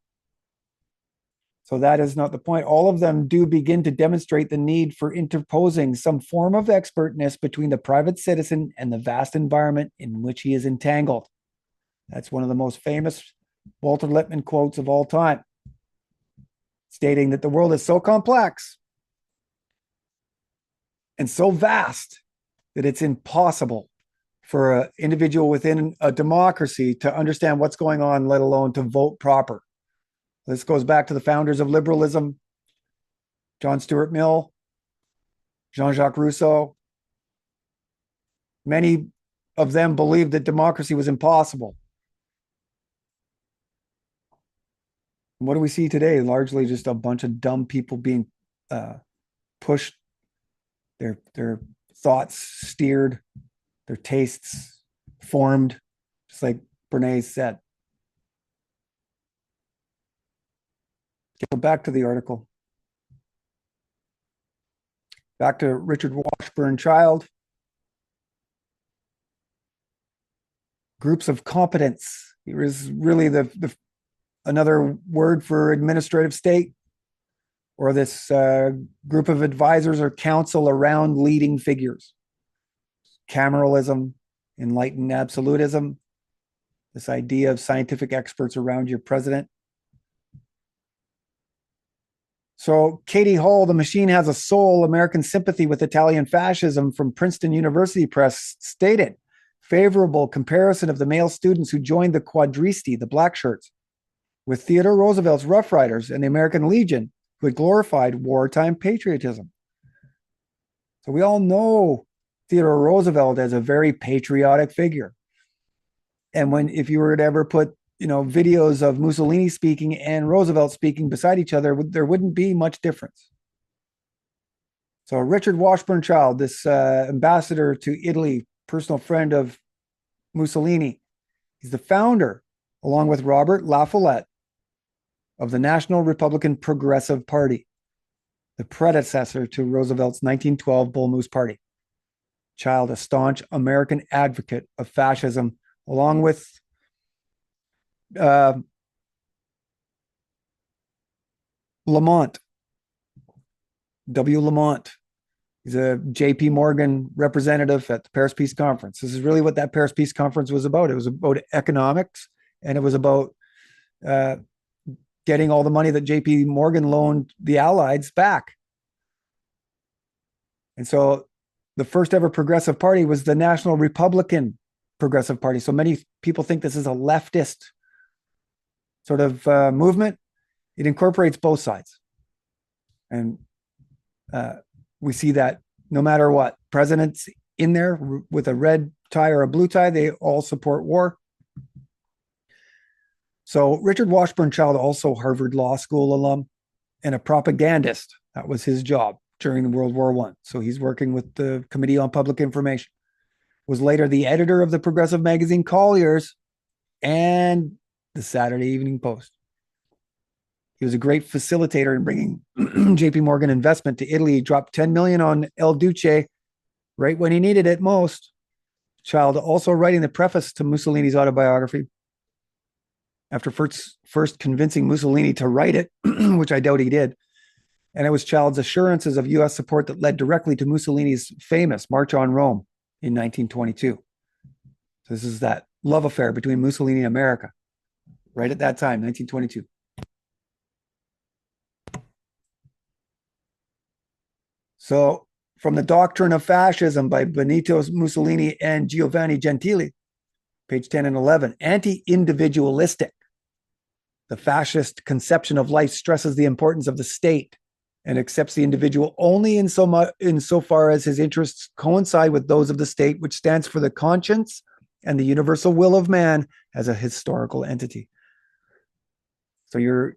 S1: So that is not the point. All of them do begin to demonstrate the need for interposing some form of expertness between the private citizen and the vast environment in which he is entangled. That's one of the most famous Walter Lippmann quotes of all time, stating that the world is so complex and so vast that it's impossible for an individual within a democracy to understand what's going on, let alone to vote proper. This goes back to the founders of liberalism, John Stuart Mill, Jean-Jacques Rousseau. Many of them believed that democracy was impossible. And what do we see today? Largely just a bunch of dumb people being pushed, their thoughts steered, their tastes formed, just like Bernays said. Go back to the article. Back to Richard Washburn-Child. Groups of competence. Here is really another word for administrative state, or this group of advisors or counsel around leading figures. Cameralism, enlightened absolutism, this idea of scientific experts around your president. So Katie Hall, The Machine Has a Soul, American Sympathy with Italian Fascism from Princeton University Press stated, favorable comparison of the male students who joined the Quadristi, the black shirts, with Theodore Roosevelt's Rough Riders and the American Legion, who had glorified wartime patriotism. So we all know Theodore Roosevelt as a very patriotic figure. And if you were to ever put videos of Mussolini speaking and Roosevelt speaking beside each other, there wouldn't be much difference. So Richard Washburn-Child, this ambassador to Italy, personal friend of Mussolini, he's the founder, along with Robert La Follette, of the National Republican Progressive Party, the predecessor to Roosevelt's 1912 Bull Moose Party. Child, a staunch American advocate of fascism, along with Lamont, W. Lamont. He's a J.P. Morgan representative at the Paris Peace Conference. This is really what that Paris Peace Conference was about. It was about economics, and it was about getting all the money that J.P. Morgan loaned the Allies back. And so the first ever progressive party was the National Republican Progressive Party. So many people think this is a leftist sort of movement. It incorporates both sides. And we see that no matter what, presidents in there with a red tie or a blue tie, they all support war. So Richard Washburn-Child, also Harvard Law School alum and a propagandist. That was his job during World War I. So he's working with the Committee on Public Information. Was later the editor of the progressive magazine Collier's and the Saturday Evening Post. He was a great facilitator in bringing J.P. Morgan investment to Italy. He dropped $10 million on El Duce right when he needed it most. Child also writing the preface to Mussolini's autobiography. After first convincing Mussolini to write it, which I doubt he did. And it was Child's assurances of U.S. support that led directly to Mussolini's famous March on Rome in 1922. So this is that love affair between Mussolini and America, right at that time, 1922. So from the Doctrine of Fascism by Benito Mussolini and Giovanni Gentili, page 10 and 11, anti-individualistic. The fascist conception of life stresses the importance of the state and accepts the individual only insofar as his interests coincide with those of the state, which stands for the conscience and the universal will of man as a historical entity. So your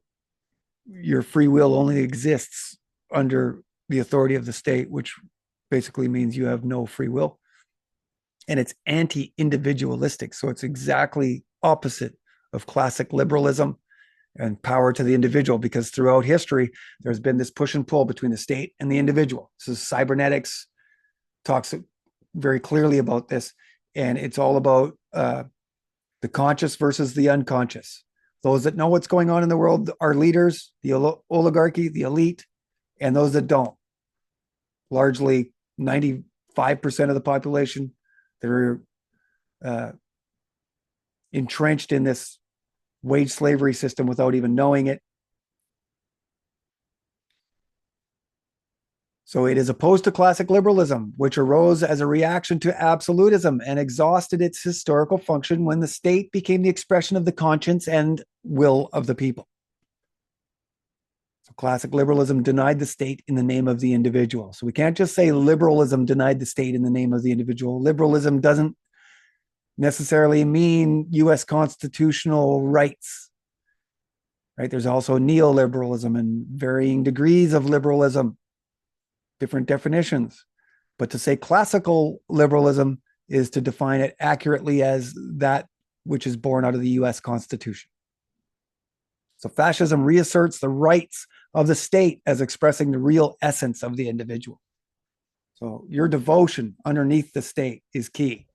S1: free will only exists under the authority of the state, which basically means you have no free will. And it's anti-individualistic. So it's exactly opposite of classic liberalism and power to the individual, because throughout history, there's been this push and pull between the state and the individual. So cybernetics talks very clearly about this. And it's all about the conscious versus the unconscious. Those that know what's going on in the world are leaders, the oligarchy, the elite, and those that don't. Largely 95% of the population that are entrenched in this wage slavery system without even knowing it. So it is opposed to classic liberalism, which arose as a reaction to absolutism and exhausted its historical function when the state became the expression of the conscience and will of the people. So classic liberalism denied the state in the name of the individual. So we can't just say liberalism denied the state in the name of the individual. Liberalism doesn't necessarily mean US constitutional rights, right? There's also neoliberalism and varying degrees of liberalism, different definitions. But to say classical liberalism is to define it accurately as that which is born out of the US Constitution. So fascism reasserts the rights of the state as expressing the real essence of the individual. So your devotion underneath the state is key.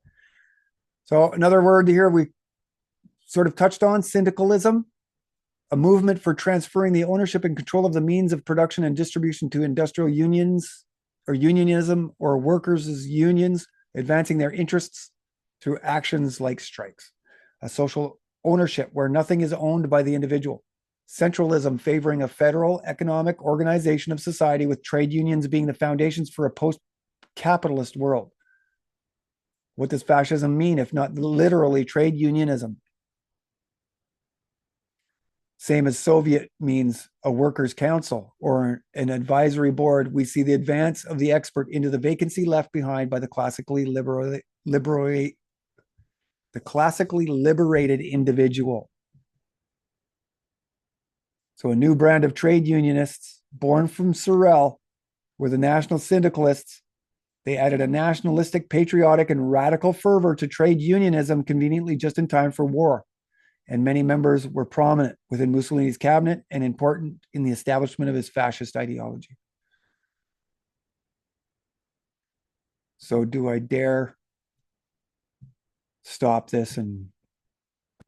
S1: So another word here we sort of touched on, syndicalism, a movement for transferring the ownership and control of the means of production and distribution to industrial unions or unionism or workers' unions, advancing their interests through actions like strikes. A social ownership where nothing is owned by the individual. Centralism favoring a federal economic organization of society with trade unions being the foundations for a post-capitalist world. What does fascism mean if not literally trade unionism? Same as Soviet means a workers' council or an advisory board. We see the advance of the expert into the vacancy left behind by the classically liberated individual. So a new brand of trade unionists born from Sorel were the national syndicalists. They added a nationalistic, patriotic, and radical fervor to trade unionism conveniently just in time for war. And many members were prominent within Mussolini's cabinet and important in the establishment of his fascist ideology. So do I dare stop this and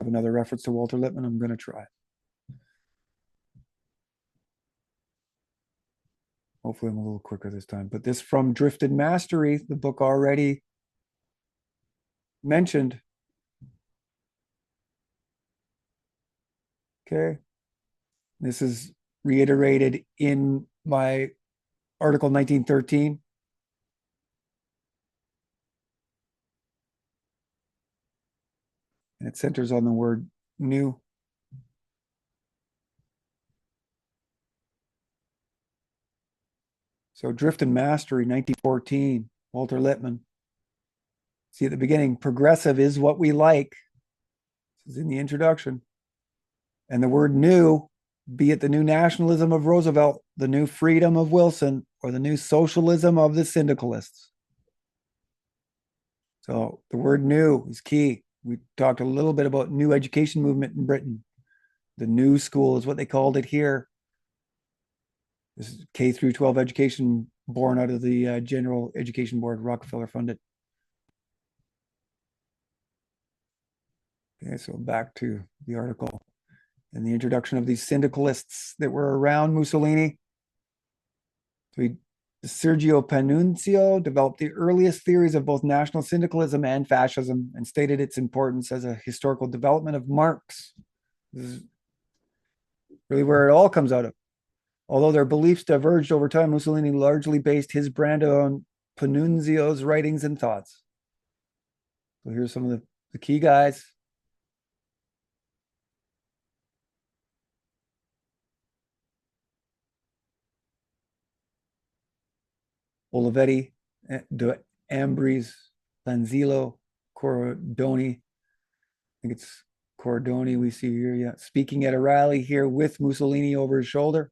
S1: have another reference to Walter Lippmann? I'm going to try. Hopefully I'm a little quicker this time. But this from Drifted Mastery, the book already mentioned. Okay. This is reiterated in my article 1913. And it centers on the word new. So Drift and Mastery, 1914, Walter Lippmann. See at the beginning, progressive is what we like. This is in the introduction. And the word new, be it the new nationalism of Roosevelt, the new freedom of Wilson, or the new socialism of the syndicalists. So the word new is key. We talked a little bit about new education movement in Britain. The new school is what they called it here. This is K through 12 education born out of the General Education Board, Rockefeller funded. Okay, so back to the article and the introduction of these syndicalists that were around Mussolini. So Sergio Panunzio developed the earliest theories of both national syndicalism and fascism and stated its importance as a historical development of Marx. This is really where it all comes out of. Although their beliefs diverged over time, Mussolini largely based his brand on Panunzio's writings and thoughts. So here's some of the key guys. Olivetti, De Ambris, Lanzillo, Cordoni. I think it's Cordoni we see here, yeah, speaking at a rally here with Mussolini over his shoulder.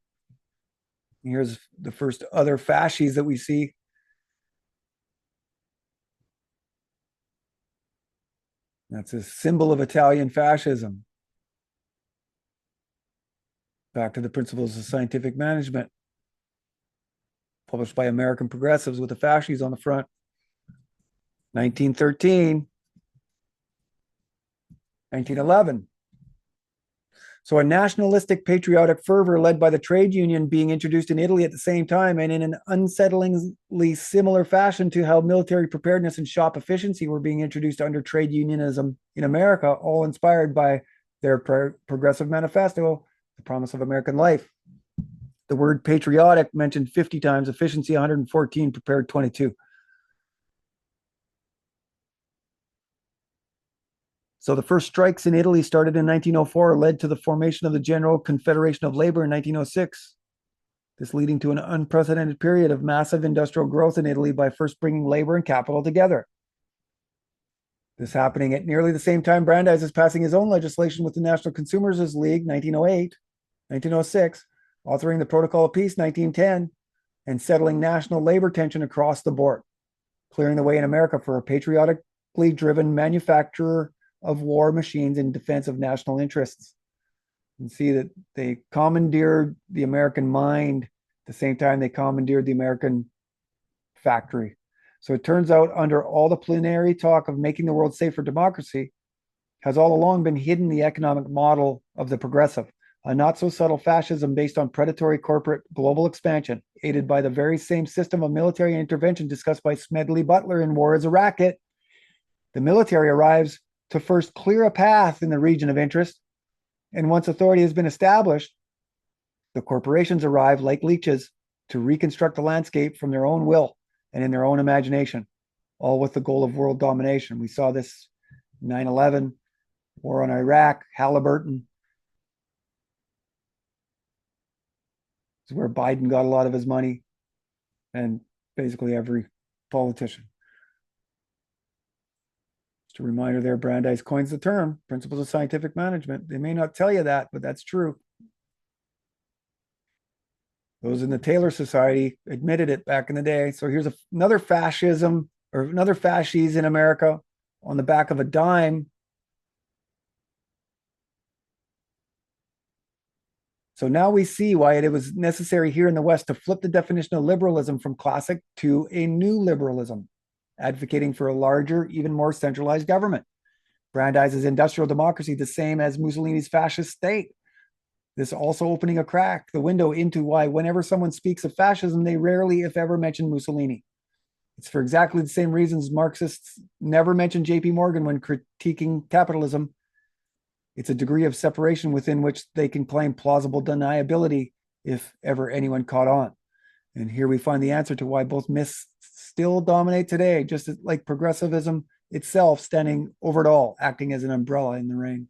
S1: And here's the first other fasces that we see. That's a symbol of Italian fascism. Back to the Principles of Scientific Management, published by American progressives with the fasces on the front. 1913, 1911. So a nationalistic patriotic fervor led by the trade union being introduced in Italy at the same time, and in an unsettlingly similar fashion to how military preparedness and shop efficiency were being introduced under trade unionism in America, all inspired by their progressive manifesto, The Promise of American Life. The word patriotic mentioned 50 times, efficiency 114, prepared 22. So the first strikes in Italy started in 1904, led to the formation of the General Confederation of Labor in 1906. This leading to an unprecedented period of massive industrial growth in Italy by first bringing labor and capital together. This happening at nearly the same time Brandeis is passing his own legislation with the National Consumers' League, 1908, 1906, authoring the Protocol of Peace, 1910, and settling national labor tension across the board, clearing the way in America for a patriotically driven manufacturer of war machines in defense of national interests. You see that they commandeered the American mind at the same time they commandeered the American factory. So it turns out, under all the plenary talk of making the world safe for democracy, has all along been hidden the economic model of the progressive, a not so subtle fascism based on predatory corporate global expansion, aided by the very same system of military intervention discussed by Smedley Butler in War is a Racket. The military arrives to first clear a path in the region of interest, and once authority has been established, the corporations arrive like leeches to reconstruct the landscape from their own will and in their own imagination, all with the goal of world domination. We saw this 9/11, war on Iraq, Halliburton. This is where Biden got a lot of his money, and basically every politician. Just a reminder there, Brandeis coins the term principles of scientific management. They may not tell you that, but that's true. Those in the Taylor Society admitted it back in the day. So here's another fascism, or another fasces in America on the back of a dime. So now we see why it was necessary here in the West to flip the definition of liberalism from classic to a new liberalism, advocating for a larger, even more centralized government. Brandeis's industrial democracy, the same as Mussolini's fascist state. This also opening a crack, the window into why whenever someone speaks of fascism, they rarely, if ever, mention Mussolini. It's for exactly the same reasons Marxists never mention J.P. Morgan when critiquing capitalism. It's a degree of separation within which they can claim plausible deniability if ever anyone caught on. And here we find the answer to why both myths still dominate today, just like progressivism itself standing over it all, acting as an umbrella in the rain.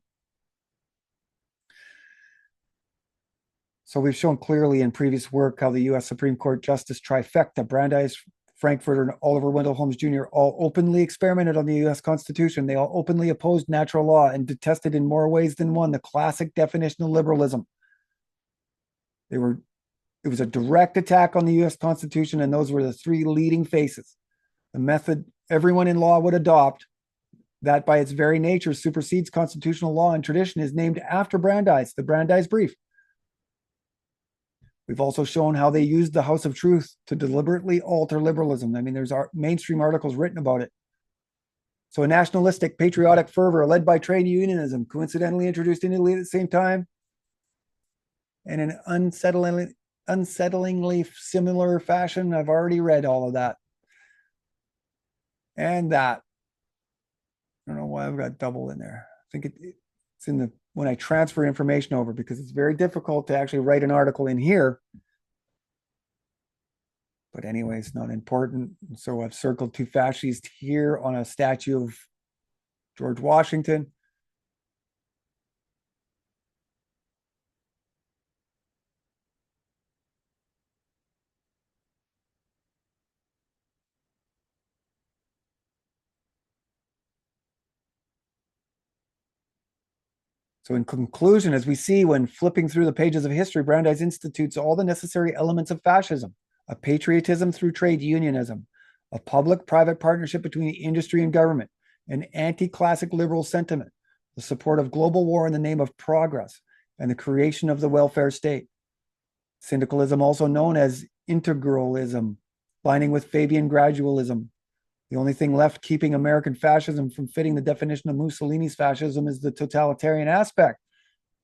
S1: So we've shown clearly in previous work how the U.S. Supreme Court Justice trifecta, Brandeis, Frankfurter, and Oliver Wendell Holmes Jr., all openly experimented on the U.S. Constitution. They all openly opposed natural law and detested in more ways than one the classic definition of liberalism. It was a direct attack on the U.S. Constitution, and those were the three leading faces. The method everyone in law would adopt, that by its very nature supersedes constitutional law and tradition, is named after Brandeis, the Brandeis Brief. We've also shown how they used the House of Truth to deliberately alter liberalism. I mean, there's mainstream articles written about it. So a nationalistic, patriotic fervor led by trade unionism, coincidentally introduced in Italy at the same time, and in unsettlingly similar fashion. I've already read all of that. And that. I don't know why I've got double in there. I think it's in the when I transfer information over, because it's very difficult to actually write an article in here. But anyway, it's not important. So I've circled two fascists here on a statue of George Washington. So in conclusion, as we see when flipping through the pages of history, Brandeis institutes all the necessary elements of fascism: a patriotism through trade unionism, a public-private partnership between industry and government, an anti-classic liberal sentiment, the support of global war in the name of progress, and the creation of the welfare state. Syndicalism, also known as integralism, lining with Fabian gradualism. The only thing left keeping American fascism from fitting the definition of Mussolini's fascism is the totalitarian aspect,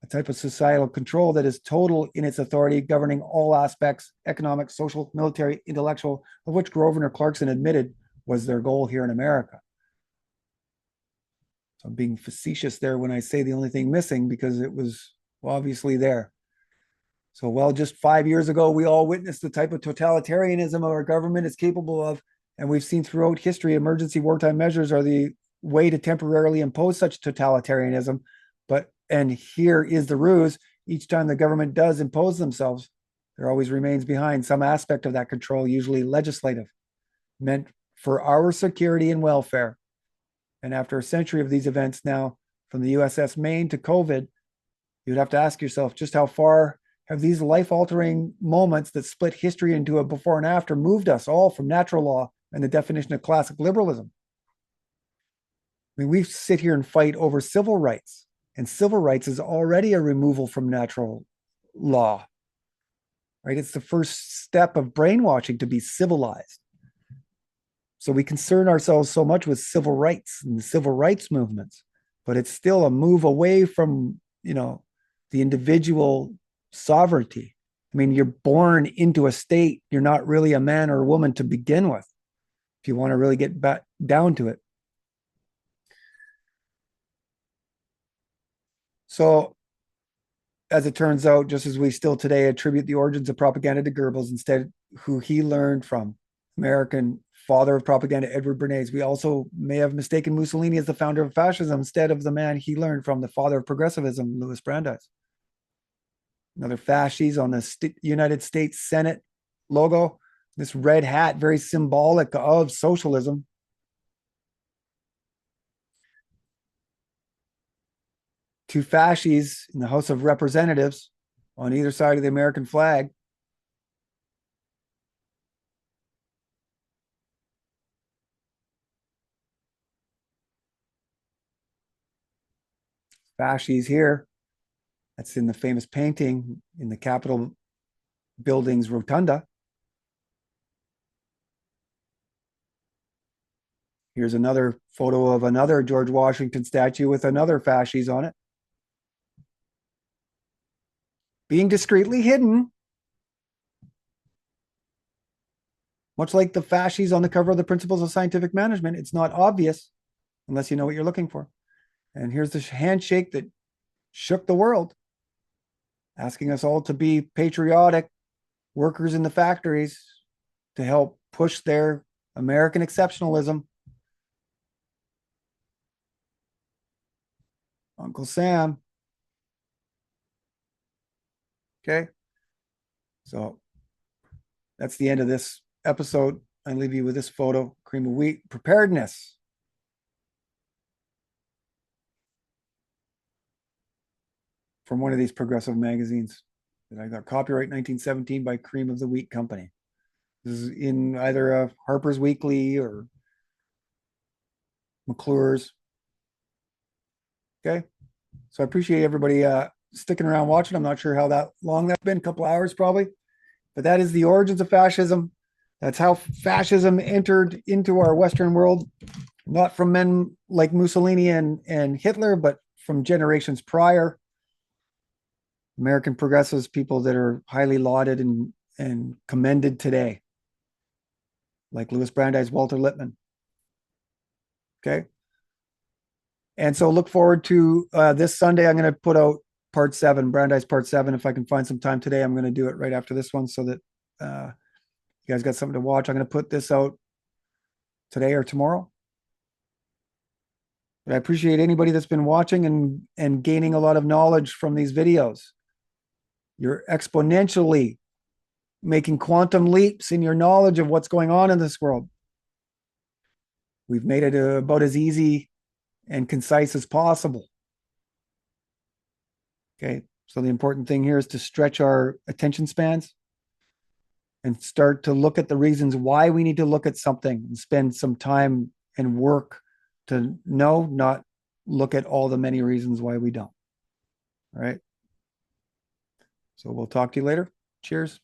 S1: a type of societal control that is total in its authority, governing all aspects, economic, social, military, intellectual, of which Grosvenor Clarkson admitted was their goal here in America. So I'm being facetious there when I say the only thing missing, because it was obviously there. So, well, just 5 years ago, we all witnessed the type of totalitarianism our government is capable of. And we've seen throughout history, emergency wartime measures are the way to temporarily impose such totalitarianism. And here is the ruse: each time the government does impose themselves, there always remains behind some aspect of that control, usually legislative, meant for our security and welfare. And after a century of these events now, from the USS Maine to COVID, you'd have to ask yourself, just how far have these life-altering moments that split history into a before and after moved us all from natural law and the definition of classic liberalism? I mean, we sit here and fight over civil rights, and civil rights is already a removal from natural law, right? It's the first step of brainwashing to be civilized. So we concern ourselves so much with civil rights and the civil rights movements, but it's still a move away from, the individual sovereignty. I mean, you're born into a state. You're not really a man or a woman to begin with, if you want to really get back down to it. So, as it turns out, just as we still today attribute the origins of propaganda to Goebbels, instead, who he learned from, American father of propaganda, Edward Bernays, we also may have mistaken Mussolini as the founder of fascism instead of the man he learned from, the father of progressivism, Louis Brandeis. Another fasces on the United States Senate logo, this red hat, very symbolic of socialism. Two fasces in the House of Representatives on either side of the American flag. Fasces here. That's in the famous painting in the Capitol building's rotunda. Here's another photo of another George Washington statue with another fasces on it, being discreetly hidden, much like the fasces on the cover of the Principles of Scientific Management. It's not obvious unless you know what you're looking for. And here's the handshake that shook the world, asking us all to be patriotic workers in the factories to help push their American exceptionalism. Uncle Sam. Okay. So that's the end of this episode. I leave you with this photo: cream of wheat, preparedness. From one of these progressive magazines that I got, copyright 1917 by Cream of the Wheat Company. This is in either a Harper's Weekly or McClure's. Okay. So I appreciate everybody sticking around watching. I'm not sure how that long that's been, a couple hours probably, but that is the origins of fascism. That's how fascism entered into our Western world, not from men like Mussolini and Hitler, but from generations prior. American progressives, people that are highly lauded and commended today, like Louis Brandeis, Walter Lippmann. Okay. And so look forward to this Sunday. I'm going to put out part 7, Brandeis part 7. If I can find some time today, I'm going to do it right after this one so that you guys got something to watch. I'm going to put this out today or tomorrow. But I appreciate anybody that's been watching and gaining a lot of knowledge from these videos. You're exponentially making quantum leaps in your knowledge of what's going on in this world. We've made it about as easy and concise as possible. Okay. So the important thing here is to stretch our attention spans and start to look at the reasons why we need to look at something and spend some time and work to know, not look at all the many reasons why we don't. All right. So we'll talk to you later. Cheers.